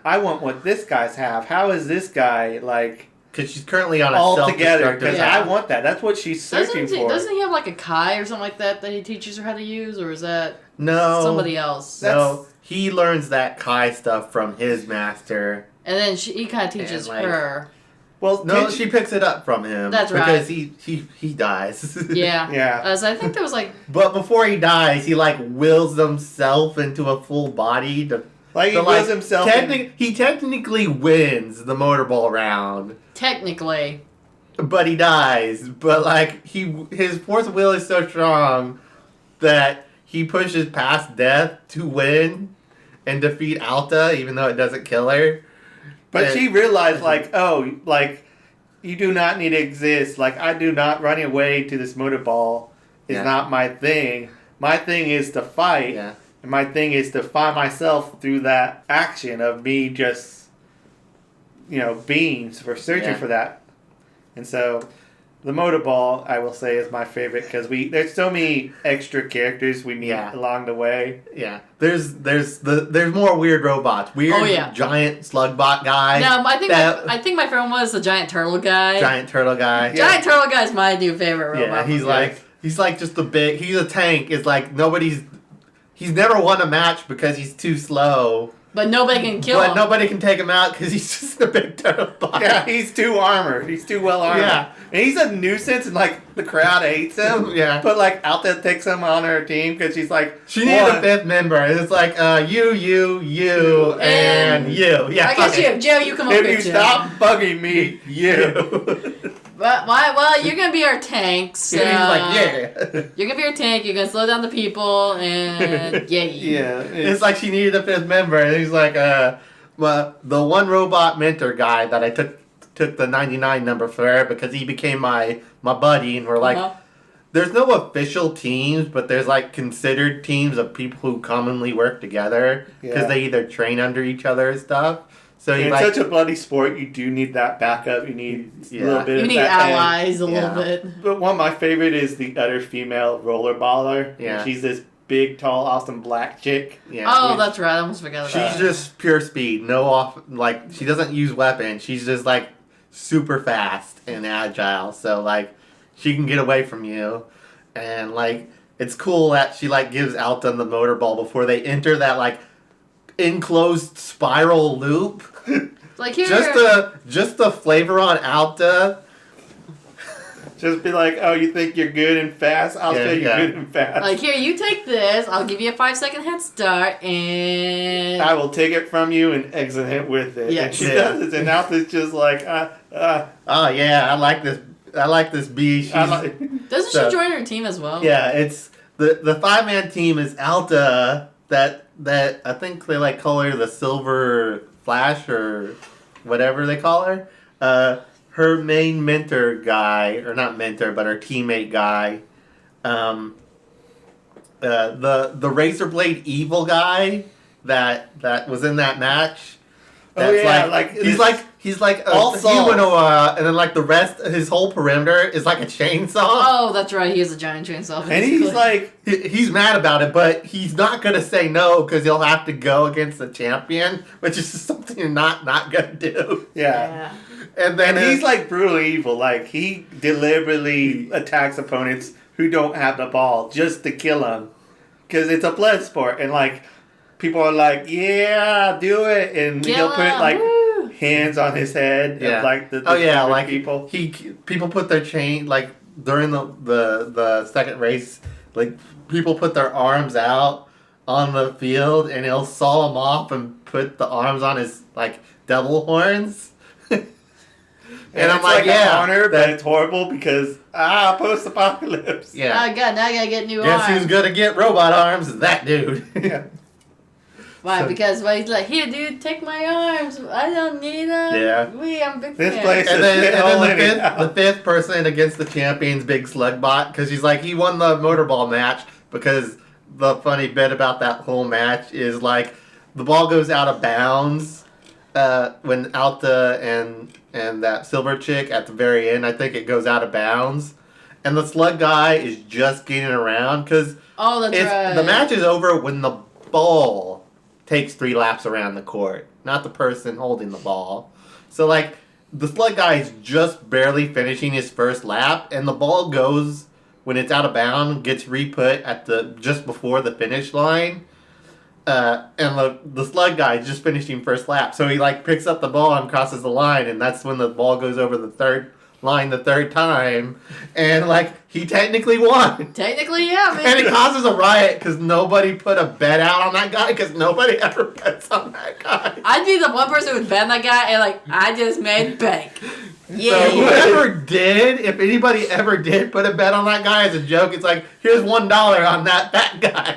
I want what this guy's have. How is this guy Because she's currently on a all together? Because Yeah. I want that. That's what she's searching for. Doesn't he have a Kai or something like that he teaches her how to use, or is that somebody else? No, he learns that Kai stuff from his master. And then he kind of teaches her. Well, no, she picks it up from him. That's right. Because he dies. Yeah. Yeah. So I think there was But before he dies, he wills himself into a full body to. He wills himself. He technically wins the motorball round. Technically. But he dies. But his force will is so strong that he pushes past death to win and defeat Alta, even though it doesn't kill her. But she realized, you do not need to exist. I do not running away to this motorball is not my thing. My thing is to fight. Yeah. And my thing is to find myself through that action of me just, being searching for that. And so, the motorball, I will say, is my favorite because there's so many extra characters we meet along the way. Yeah, there's more weird robots, giant slugbot guy. No, I think my favorite one was the giant turtle guy. Giant turtle guy. Giant turtle guy is my new favorite robot. Yeah, he's He's like just he's a tank. It's like he's never won a match because he's too slow. But nobody can kill him. But nobody can take him out because he's just a big turtle body. Yeah, he's too armored. He's too well armored. Yeah. And he's a nuisance and like the crowd hates him. Yeah. But like Alta takes him on her team because she's like, she needed a fifth member. It's like you, and you. Yeah. I guess you have Joe. You come up if with you Joe. stop bugging me, you. But well, you're gonna be our tank. So And he's like, yeah. you're gonna be our tank. You're gonna slow down the people, and yeah. It's like she needed a fifth member, and he's like, well, the one robot mentor guy that I took the 99 number for her because he became my buddy, and we're like, there's no official teams, but there's like considered teams of people who commonly work together because they either train under each other and stuff. So in like, such a bloody sport, you do need that backup. You need a little bit. You of need that allies a little bit. But one of my favorite is the other female rollerballer. Yeah. She's this big, tall, awesome black chick. yeah. Oh, that's right. I almost forgot about She's that. just pure speed. No off. Like she doesn't use weapons. She's just like super fast and agile. So like she can get away from you, and like it's cool that she like gives Alta the motorball before they enter that like enclosed spiral loop. Like here, Just the flavor on Alta. Just be like, oh, you think you're good and fast? I'll show you good and fast. like here, you take this. I'll give you a 5-second head start, and I will take it from you and exit it with it. Yeah. And she does it, and Alta's just like, Oh yeah, I like this. I like this bee. She's, doesn't So- she join her team as well? yeah, it's the 5-man team is Alta. That I think they like call her the Silver Flash or whatever they call her. Her main mentor guy, or not mentor, but her teammate guy. The Razorblade evil guy that was in that match. Oh, yeah, he's like all a solved. humanoid, and then like the rest, his whole perimeter is like a chainsaw. Oh, that's right. He is a giant chainsaw. and he's like, He's mad about it, but he's not gonna say no because he'll have to go against the champion, which is something you're not gonna do. yeah. And then And he's like brutally evil. Like he deliberately attacks opponents who don't have the ball just to kill them, because it's a blood sport, and like people are like, yeah, do it, and he'll put like hands on his head. Yeah. Of, like the like people. People put their chain like during the second race, like people put their arms out on the field, and he'll saw them off and put the arms on his like devil horns. And I'm it's like yeah, an honor, but it's horrible because post-apocalypse. yeah. Oh god, now I gotta get new Guess arms. who's gonna get robot arms? That dude. Yeah. Why? So- Because he's like, here, dude, take my arms. I don't need them. Yeah. I'm a big This fan. place- And then Anyhow. the fifth person against the champion's big slug bot, because he's like, he won the motorball match, because the funny bit about that whole match is like the ball goes out of bounds when Alta and that silver chick at the very end, I think it goes out of bounds, and the slug guy is just getting around because Oh, that's right. the match is over when the ball takes 3 laps around the court, not the person holding the ball. So like the slug guy is just barely finishing his first lap, and the ball goes when it's out of bounds, gets re-put at the just before the finish line. And the slug guy is just finishing first lap, so he like picks up the ball and crosses the line, and that's when the ball goes over the third line the third time, and like he technically won. Technically, yeah, man. And it causes a riot because nobody put a bet out on that guy because nobody ever bets on that guy. I'd be the one person who would bet on that guy and like, I just made bank. Yeah. So whoever did, if anybody ever did put a bet on that guy as a joke, it's like, here's $1 on that guy.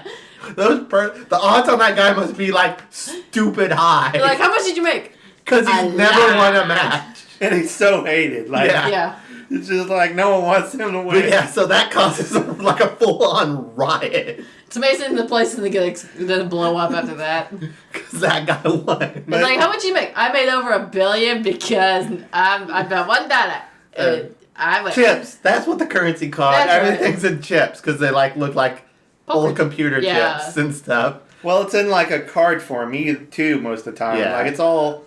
The odds on that guy must be like stupid high. You're like, how much did you make? Because he's never won a match. And he's so hated. Like, Yeah. it's just like no one wants him to win. But yeah, so that causes like a full-on riot. It's amazing the place doesn't blow up after that. Because that guy won. It's like, how much you make? I made over $1 billion because I bet $1. I went. Chips. That's what the currency costs. That's right. Everything's in chips because they like look like old computer Yeah. chips and stuff. Well, it's in like a card form too most of the time. Yeah. Like it's all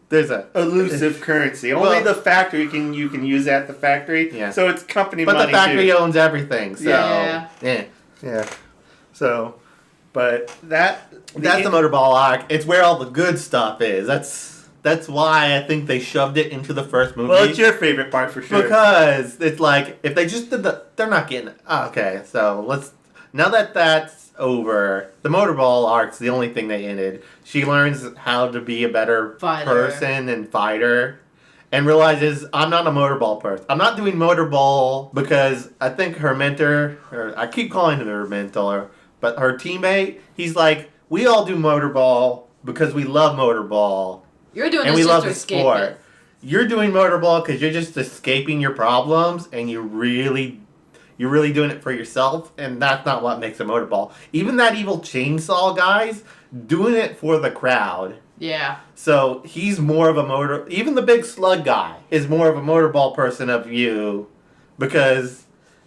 there's a elusive currency. Only Well- the factory you can use at the factory. Yeah. So it's company but money the factory too. owns everything. So Yeah. Yeah. So, but that's That's the Motorball arc. It's where all the good stuff is. That's why I think they shoved it into the first movie. Well, it's your favorite part for sure. Because it's like, if they just did they're not getting it. Okay, so now that that's over, the Motorball arc's the only thing they ended. She learns how to be a better Fighter. person and fighter. And realizes, I'm not a Motorball person. I'm not doing Motorball because I think her mentor, or I keep calling him her mentor, but her teammate, he's like, we all do Motorball because we love Motorball. You're doing And this we just love to the escape sport. it. You're doing Motorball because you're just escaping your problems, and you're really doing it for yourself, and that's not what makes a Motorball. Even that evil chainsaw guy's doing it for the crowd. Yeah. So he's more of a even the big slug guy is more of a Motorball person of you, because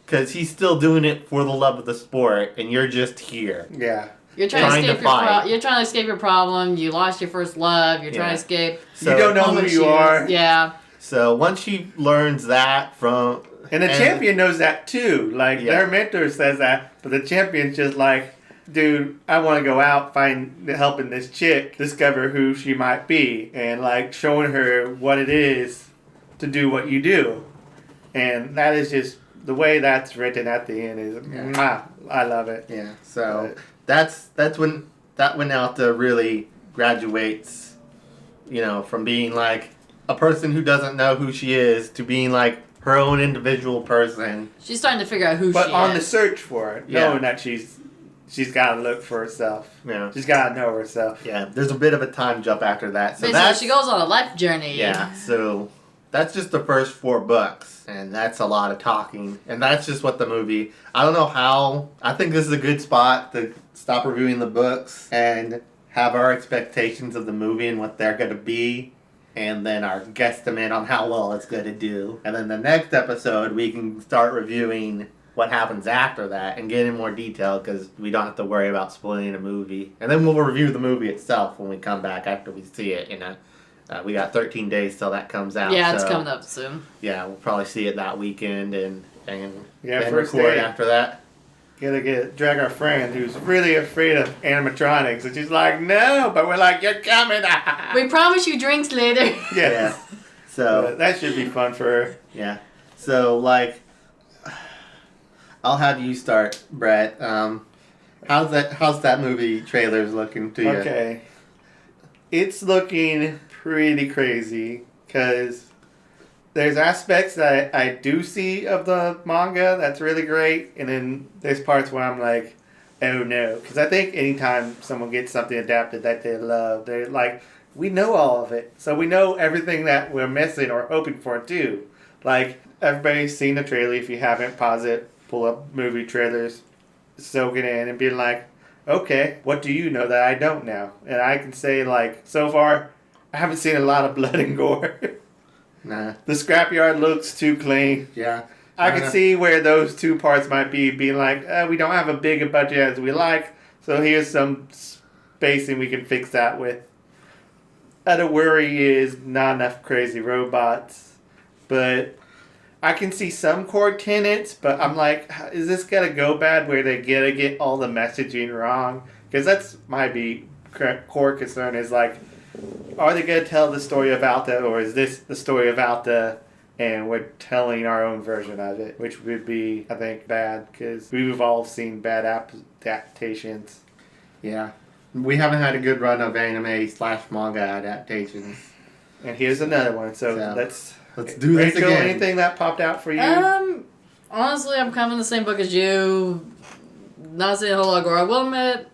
he's still doing it for the love of the sport, and you're just here. Yeah. You're trying Trying to to escape fight. you're trying to escape your problem. You lost your first love. You're trying Yeah. to escape. So, You don't know home who issues. you are. Yeah. So once she learns that from... And the champion knows that too. Like, Yeah. their mentor says that, but the champion's just like, dude, I want to go out, helping this chick discover who she might be, and like showing her what it is to do what you do. And that is just, the way that's written at the end is, mwah, I love it. Yeah, so that's when that went out to really graduates, from being like a person who doesn't know who she is to being like her own individual person. She's starting to figure out who But she on the is. search for it, Yeah. knowing that she's got to look for herself. Yeah. She's got to know herself. Yeah, there's a bit of a time jump after that. So Basically, that's she goes on a life journey. Yeah, so that's just the first 4 books, and that's a lot of talking. And that's just what the movie... I don't know how... I think this is a good spot to stop reviewing the books and have our expectations of the movie and what they're going to be, and then our guesstimate on how well it's going to do. And then the next episode, we can start reviewing what happens after that and get in more detail, because we don't have to worry about spoiling a movie. And then we'll review the movie itself when we come back after we see it, we got 13 days till that comes out. Yeah, it's so, coming up soon. Yeah, we'll probably see it that weekend and Yeah, then first record day. after that. Gotta drag our friend who's really afraid of animatronics, and she's like, no, but we're like, you're coming. We promise you drinks later. Yes. Yeah. So That should be fun for her. yeah. So I'll have you start, Brett. How's that movie trailers looking to you? Okay. It's looking pretty crazy, because there's aspects that I do see of the manga that's really great, and then there's parts where I'm like, oh no. Because I think anytime someone gets something adapted that they love, they're like, we know all of it. So we know everything that we're missing or hoping for too. Like, everybody's seen the trailer. If you haven't, pause it, pull up movie trailers, soak it in, and be like, okay, what do you know that I don't know? And I can say, like, so far, I haven't seen a lot of blood and gore. Nah. The Scrapyard looks too clean. Yeah. I can see where those 2 parts might be, being like, we don't have a big a budget as we like, so here's some spacing we can fix that with. Other worry is not enough crazy robots, but I can see some core tenets, but I'm like, is this gonna go bad where they get all the messaging wrong? Because that's my core concern is like, are they gonna tell the story of Alta, or is this the story of Alta and we're telling our own version of it, which would be, I think, bad, because we've all seen bad adaptations. Yeah. We haven't had a good run of anime/manga adaptations. And here's another one, so let's do this Rachel, again. anything that popped out for you? Honestly, I'm kind of in the same book as you. Not seeing a whole lot of gore. I will admit,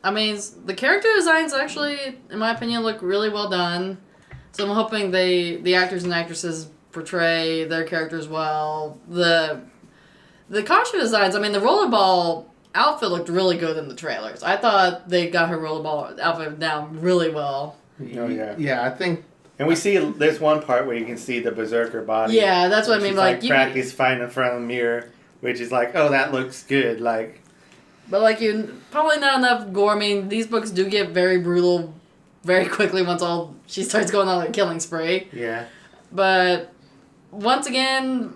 the character designs actually, in my opinion, look really well done. So I'm hoping the actors and actresses portray their characters well. The costume designs, the rollerball outfit looked really good in the trailers. I thought they got her rollerball outfit down really well. Oh, yeah. Yeah, I think... And we see, there's one part where you can see the berserker body. Yeah, that's what I mean. She's Like, practice fighting in front of the mirror, which is like, oh, that looks good. Like, but probably not enough gore. These books do get very brutal very quickly once she starts going on a killing spree. Yeah. But once again,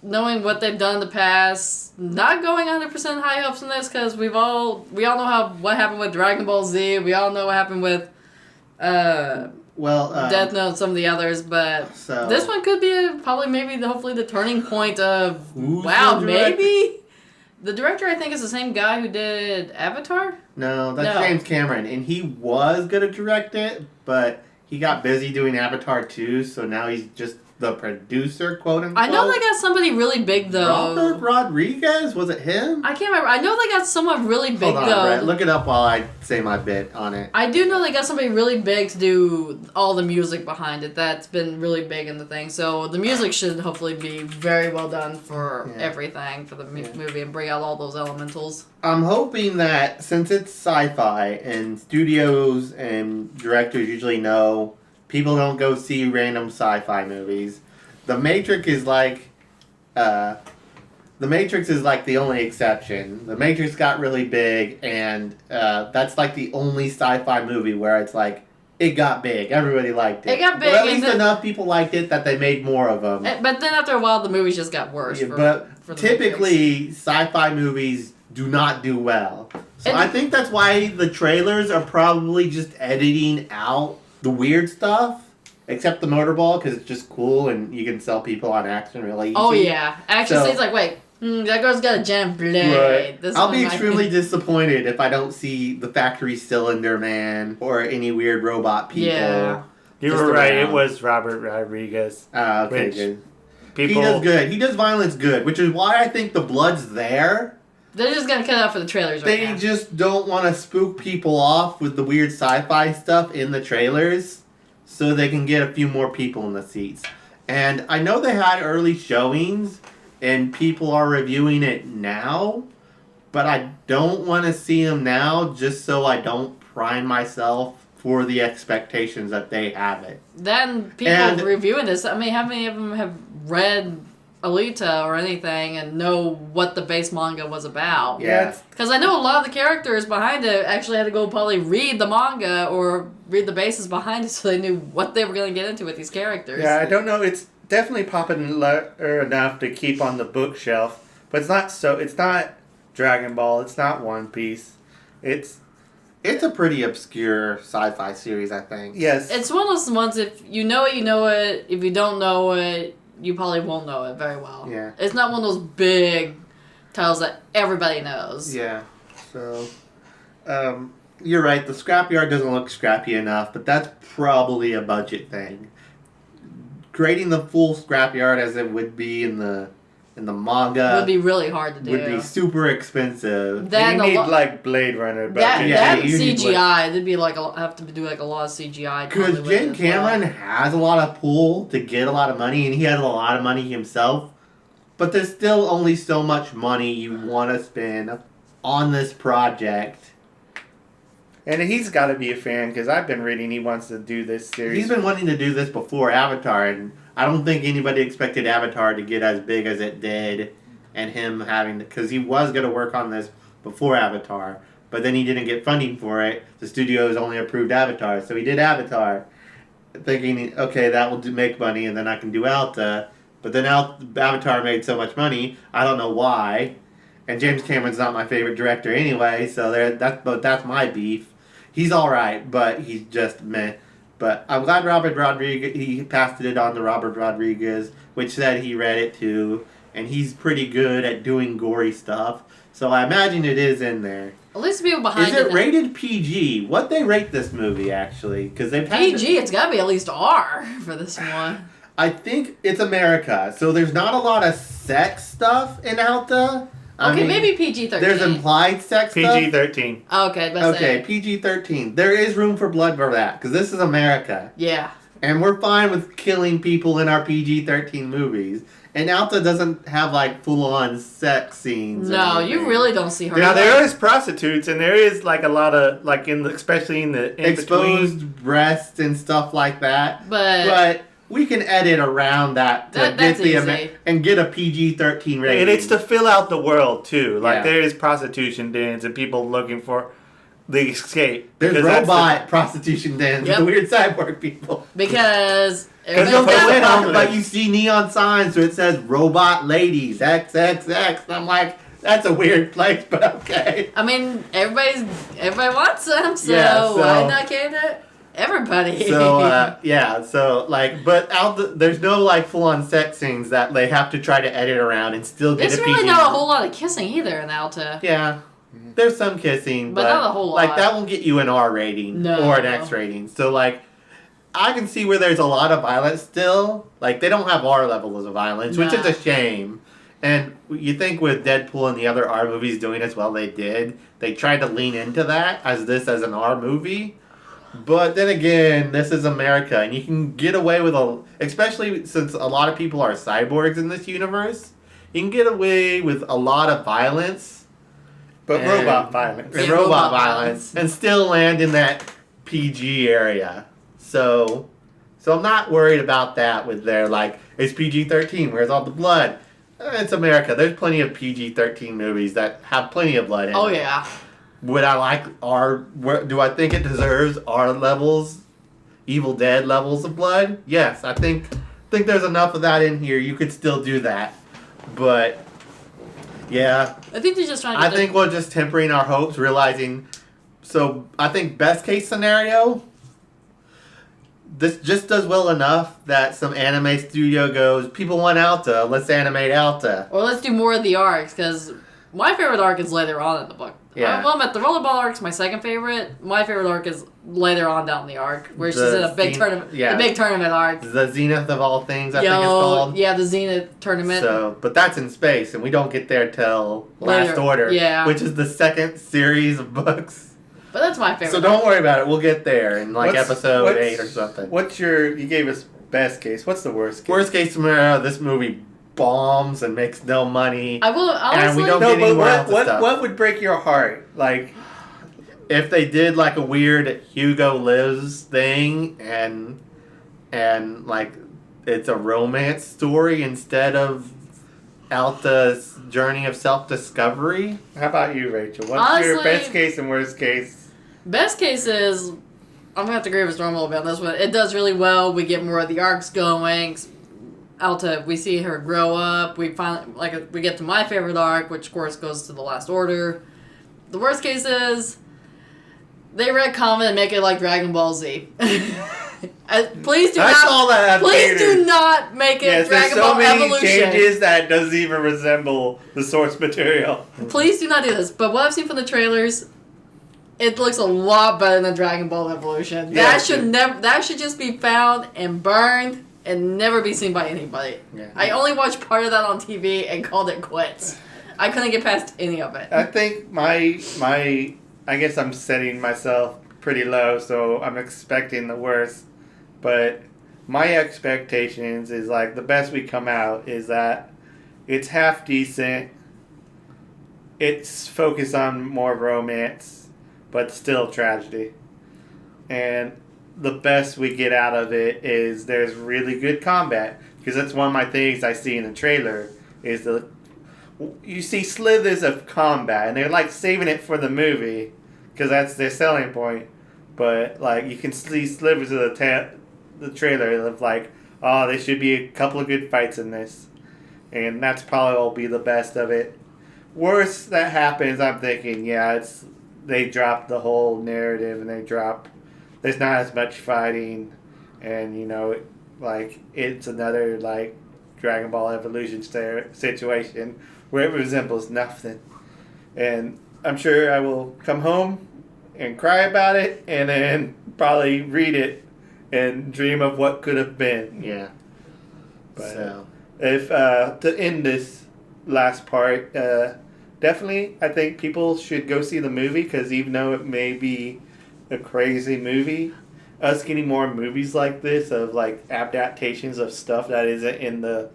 knowing what they've done in the past, not going 100% high hopes on this because we all know what happened with Dragon Ball Z. We all know what happened with Death Note and some of the others, but this one could be hopefully the turning point of maybe. The director, I think, is the same guy who did Avatar? No, that's James Cameron. And he was going to direct it, but he got busy doing Avatar 2, so now he's just the producer, quote unquote. I know they got somebody really big, though. Robert Rodriguez? Was it him? I can't remember. I know they got someone really big, Hold on, though. Brett. Look it up while I say my bit on it. I do know they got somebody really big to do all the music behind it. That's been really big in the thing. So the music should hopefully be very well done for everything, for the movie, and bring out all those elementals. I'm hoping that since it's sci-fi and studios and directors usually know people don't go see random sci-fi movies, The Matrix is like the only exception. The Matrix got really big, and that's like the only sci-fi movie where it's like it got big. Everybody liked it. It got big, but at least enough people liked it that they made more of them. But then after a while, the movies just got worse. But typically, sci-fi movies do not do well. So I think that's why the trailers are probably just editing out the weird stuff, except the Motorball, because it's just cool and you can sell people on action really easy. Oh yeah, action scenes like wait, that girl's got a giant blade. Right. I'll be extremely disappointed if I don't see the Factory Cylinder Man or any weird robot people. Yeah, you were right. It was Robert Rodriguez. Okay, good. He does good. He does violence good, which is why I think the blood's there. They're just gonna cut out for the trailers right now. They just don't want to spook people off with the weird sci-fi stuff in the trailers so they can get a few more people in the seats. And I know they had early showings and people are reviewing it now, but I don't want to see them now just so I don't prime myself for the expectations that they have it. Then people reviewing this, I mean, how many of them have read Alita or anything and know what the base manga was about? Yeah. Because I know a lot of the characters behind it actually had to go probably read the manga or read the bases behind it so they knew what they were going to get into with these characters. Yeah, I don't know. It's definitely popular enough to keep on the bookshelf, but it's not Dragon Ball, it's not One Piece. It's a pretty obscure sci-fi series, I think. Yes. It's one of those ones, if you know it, you know it. If you don't know it, you probably won't know it very well. Yeah. It's not one of those big titles that everybody knows. Yeah. So, you're right. The Scrapyard doesn't look scrappy enough, but that's probably a budget thing. Creating the full Scrapyard as it would be in the manga would be really hard to do. Would be super expensive. Then you need like Blade Runner. That you CGI. There'd be have to do like a lot of CGI. Because James Cameron has a lot of pull to get a lot of money, and he has a lot of money himself. But there's still only so much money you want to spend on this project. And he's got to be a fan, because I've been reading he wants to do this series. He's been wanting to do this before Avatar, and I don't think anybody expected Avatar to get as big as it did, and him having to, because he was going to work on this before Avatar, but then he didn't get funding for it. The studios only approved Avatar, so he did Avatar, thinking, okay, that will make money, and then I can do Alita. But then Avatar made so much money, I don't know why. And James Cameron's not my favorite director anyway, so that's my beef. He's alright, but he's just meh. But I'm glad Robert Rodriguez, he passed it on to Robert Rodriguez, which said he read it too, and he's pretty good at doing gory stuff. So I imagine it is in there. At least the people behind it. Is it rated PG? What they rate this movie actually? Because they've PG. It's got to be at least R for this one. I think it's America, so there's not a lot of sex stuff in Alta. I mean, maybe PG-13. There's implied sex stuff. PG-13. Okay, PG-13. There is room for blood for that, because this is America. Yeah. And we're fine with killing people in our PG-13 movies. And Alta doesn't have, like, full-on sex scenes. No, you really don't see her. Now, there is prostitutes, and there is, like, a lot of, like, especially in the exposed breasts and stuff like that. But we can edit around that to and get a PG-13 rating. And it's to fill out the world, too. Like, there is prostitution dens and people looking for the escape. There's Because that's robot prostitution dens, Yep. the weird cyborg people. Because You don't That's go the in on it, confidence. but you see neon signs so it says robot ladies, XXX. And I'm like, that's a weird place, but okay. I mean, everybody wants them, so, Yeah, so- why not give it to everybody? So, yeah, so, like, but there's no, like, full-on sex scenes that they have to try to edit around and still get There's a really PG. not a whole lot of kissing either in Alta. Yeah. There's some kissing, But but not a whole like lot. that won't get you an R rating No. or an X rating. So like I can see where there's a lot of violence still. Like they don't have R levels of violence, which is Nah. a shame. And you think with Deadpool and the other R movies doing as well they did, they tried to lean into that as an R movie. But then again, this is America and you can get away with especially since a lot of people are cyborgs in this universe, you can get away with a lot of violence. But And- robot violence. And Yeah, robot robot violence violence. and still land in that PG area. So I'm not worried about that with their like it's PG-13. Where's all the blood? It's America. There's plenty of PG-13 movies that have plenty of blood in Oh, it. yeah. Would I like do I think it deserves R levels, Evil Dead levels of blood? Yes, I think there's enough of that in here. You could still do that, but yeah. I think they're just trying to I get think we're just tempering our hopes, realizing. So I think best case scenario, this just does well enough that some anime studio goes, people want Alta, let's animate Alta. Or let's do more of the arcs, because my favorite arc is later on in the book. Yeah. Well, the rollerball arc's my second favorite. My favorite arc is later on down the arc, where she's The in a big scene- tournament. yeah. The big tournament arc. The zenith of all things, I think it's called. Yeah, the Zenith tournament. So, but that's in space, and we don't get there till Last Later, Order, yeah. which is the second series of books. But that's my favorite. So don't worry about it. We'll get there in like episode what's- 8 or something. You gave us best case. What's the worst case? Worst case scenario, this movie bombs and makes no money. I will honestly. And we don't No, get any but more Alta stuff. what would break your heart? Like, If they did like a weird Hugo Lives thing and like it's a romance story instead of Alta's journey of self-discovery. how about you, Rachel? What's your Honestly- best case and worst case? Best case is, I'm gonna have to agree with Stormwell about this one. It does really well. We get more of the arcs going. Alta, we see her grow up. We finally we get to my favorite arc, which of course goes to the Last Order. The worst case is they retcon it and make it like Dragon Ball Z. Please do I not. saw that. Please do not make it Yes, there's Dragon so Ball many Evolution. changes that doesn't even resemble the source material. Please do not do this. But what I've seen from the trailers, it looks a lot better than Dragon Ball Evolution. Yeah, That should never. That should just be found and burned and never be seen by anybody. Yeah. I only watched part of that on TV and called it quits. I couldn't get past any of it. I think I guess I'm setting myself pretty low, so I'm expecting the worst. But my expectations is like the best we come out is that it's half decent. It's focused on more romance, but still tragedy. And the best we get out of it is there's really good combat, because that's one of my things I see in the trailer is you see slithers of combat, and they're like saving it for the movie because that's their selling point. But like you can see slivers of the trailer of like, oh, there should be a couple of good fights in this, and that's probably will be the best of it. Worst that happens, I'm thinking, yeah, they drop the whole narrative and there's not as much fighting, and it's another like Dragon Ball Evolution situation where it resembles nothing. And I'm sure I will come home and cry about it, and then probably read it and dream of what could have been. Yeah. But So if to end this last part, definitely I think people should go see the movie, because even though it may be a crazy movie, us getting more movies like this of like adaptations of stuff that isn't in the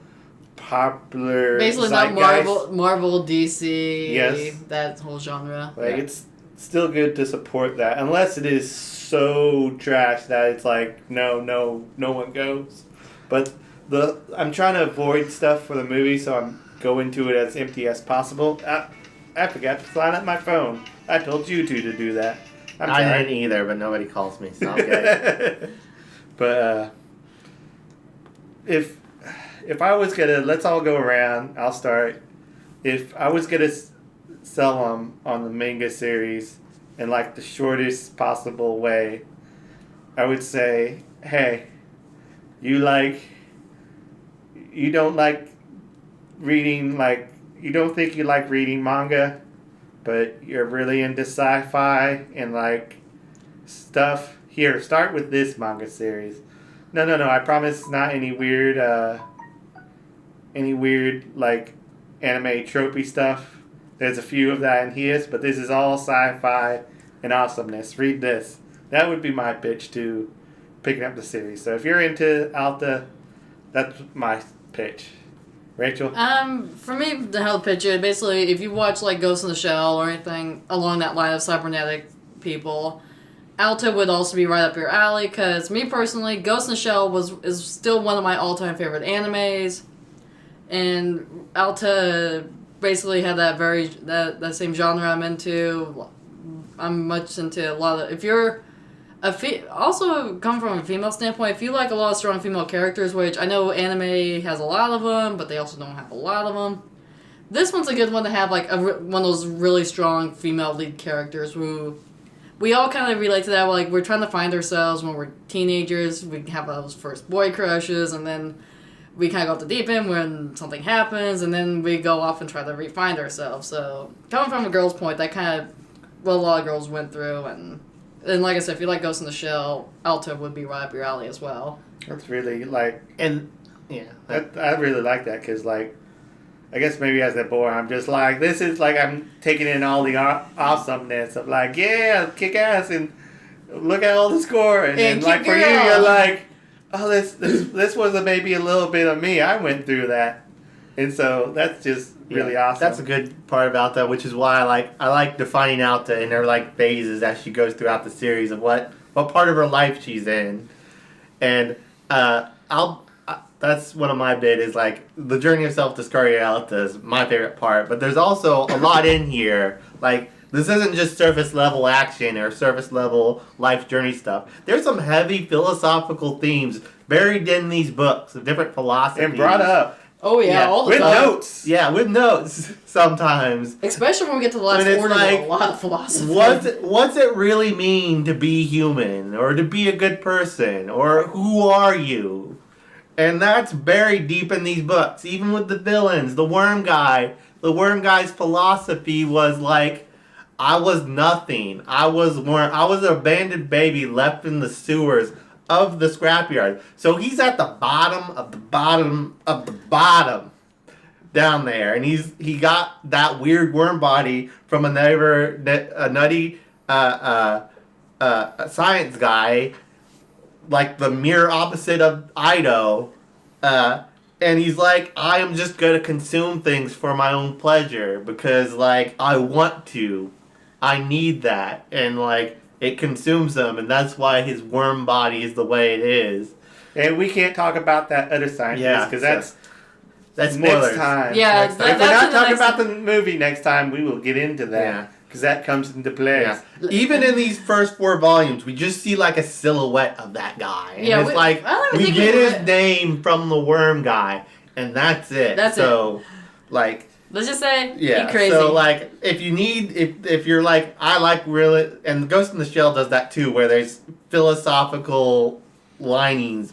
popular Basically, not zeitgeist, Marvel, DC, Yes. that whole genre. like it's still good to support that, unless it is so trash that it's like no one goes. But I'm trying to avoid stuff for the movie, so I'm going to it as empty as possible. I forgot to sign up my phone. I told you to do that. I didn't either, but nobody calls me, so I'm good. But if I was gonna, let's all go around. I'll start. If I was gonna sell them on the manga series in like the shortest possible way, I would say, hey, you don't like reading, like, you don't think you like reading manga, but you're really into sci-fi and like stuff. Here, start with this manga series. No, I promise not any weird like anime tropey stuff. There's a few of that in here, but this is all sci-fi and awesomeness. Read this. That would be my pitch to picking up the series. So if you're into Alta, that's my pitch. Rachel? For me, to help pitch it, basically, if you watch like Ghost in the Shell or anything along that line of cybernetic people, Alta would also be right up your alley. Because me personally, Ghost in the Shell is still one of my all-time favorite animes, and Alta basically had that same genre I'm into. I'm much into a lot of, if you're also come from a female standpoint, if you like a lot of strong female characters, which I know anime has a lot of them, but they also don't have a lot of them. This one's a good one to have, like one of those really strong female lead characters who we all kind of relate to that. Like, we're trying to find ourselves when we're teenagers. We have those first boy crushes, and then we kind of go off the deep end when something happens, and then we go off and try to re-find ourselves. So, coming from a girl's point, that kind of what a lot of girls went through, and like I said, if you like Ghost in the Shell, Alta would be right up your alley as well. That's really, like... And, yeah. I really like that, because, like, I guess maybe as a boy, I'm just like, this is like I'm taking in all the awesomeness of, like, yeah, kick ass, and look at all the score. And then, like, for you, you're like, oh, this was maybe a little bit of me. I went through that. And so that's just really awesome. That's a good part about that, which is why I like defining Alta in her like phases as she goes throughout the series of what part of her life she's in, and that's one of my bit is like the journey of self-discovery. Alta is my favorite part, but there's also a lot in here. Like, this isn't just surface level action or surface level life journey stuff. There's some heavy philosophical themes buried in these books of different philosophies and brought up. Oh yeah, all the with time. notes. Yeah, with notes sometimes. Especially when we get to the last order, like, a lot of philosophy. What's it really mean to be human, or to be a good person, or who are you? And that's buried deep in these books. Even with the villains, the worm guy. The worm guy's philosophy was like, I was nothing. I was an abandoned baby left in the sewers of the scrapyard. So he's at the bottom of the bottom of the bottom down there, and he got that weird worm body from a nutty science guy, like the mirror opposite of Ido, and he's like, I am just gonna consume things for my own pleasure because, like, I want to, I need that, and like, it consumes him, and that's why his worm body is the way it is. And we can't talk about that other scientist, because that's spoilers. next time. Yeah, if we're not talking about the movie next time, we will get into that, because that comes into play. Yeah. Even in these first 4 volumes, we just see like a silhouette of that guy. And it's like, we get his name from the worm guy, and that's it. That's so, like... Let's just say, yeah, be crazy. So, like, if you're like, I like really, and Ghost in the Shell does that too, where there's philosophical linings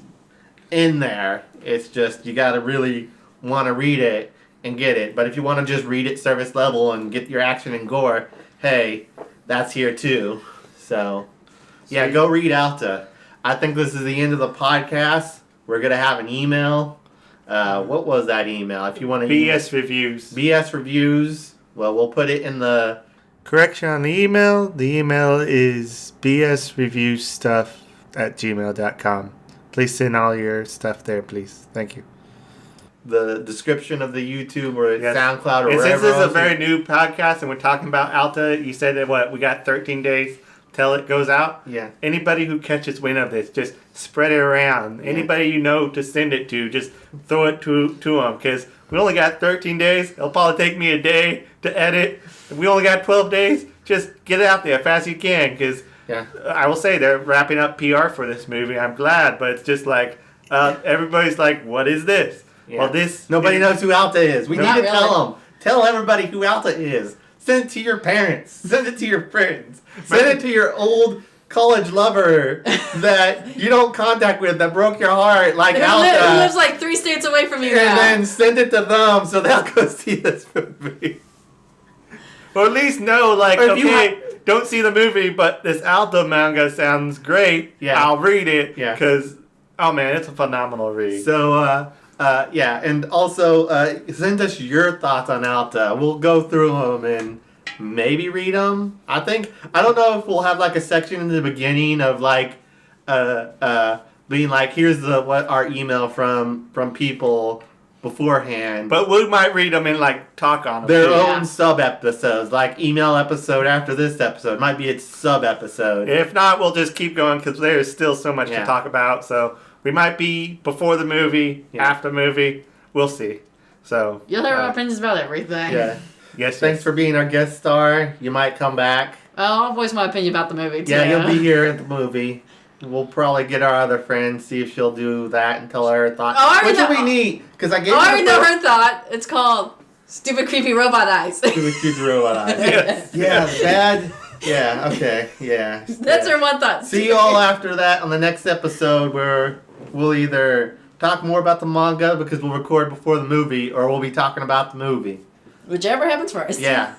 in there. It's just, you gotta really want to read it and get it. But if you want to just read it surface level and get your action and gore, hey, that's here too. So, yeah, go read Alta. I think this is the end of the podcast. We're gonna have an email. What was that email? If you want to BS Reviews. BS Reviews. Well, we'll put it in the correction on the email. The email is bsreviewstuff@gmail.com. Please send all your stuff there, please. Thank you. The description of the YouTube or SoundCloud or wherever. Since this is a very new podcast and we're talking about Alta, you said that we got 13 days till it goes out. Yeah. Anybody who catches wind of this, just spread it around. Yeah. Anybody you know to send it to, just throw it to them. Because we only got 13 days. It'll probably take me a day to edit. If we only got 12 days, just get it out there as fast as you can. Because Yeah. I will say they're wrapping up PR for this movie. I'm glad, but it's just like everybody's like, "What is this?" Yeah. Well, this nobody knows who Alta is. We need Not to really. tell them. Tell everybody who Alta is. Send it to your parents. Send it to your friends. Send it to your old college lover that you don't contact with that broke your heart like Who Alta. lives like 3 states away from you And now. then send it to them so they'll go see this movie. Or at least know, like, Or if you okay, don't see the movie, but this Alta manga sounds great. Yeah. I'll read it. Yeah. Because, oh man, it's a phenomenal read. So, yeah, and also send us your thoughts on Alta. We'll go through them and maybe read them. I don't know if we'll have like a section in the beginning of like, being like, here's what our email from people beforehand. But we might read them and, like, talk on them. Their too. own sub-episodes, like email episode after this episode. Might be its sub-episode. If not, we'll just keep going because there's still so much Yeah. to talk about. So we might be before the movie, Yeah. after the movie. We'll see. So You'll have our opinions about everything. Yeah. yes, Thanks for being our guest star. You might come back. I'll voice my opinion about the movie, too. Yeah, you'll be here at the movie. We'll probably get our other friend, see if she'll do that and tell her thoughts. Oh, I Which will already be know- neat, because I gave I her already know her thought. It's called Stupid Creepy Robot Eyes. Stupid robot eyes. Yes. Yeah, bad. Yeah, okay, yeah. That's yeah. her one thought. See you all after that on the next episode where we'll either talk more about the manga because we'll record before the movie or we'll be talking about the movie. Whichever happens first. Yeah.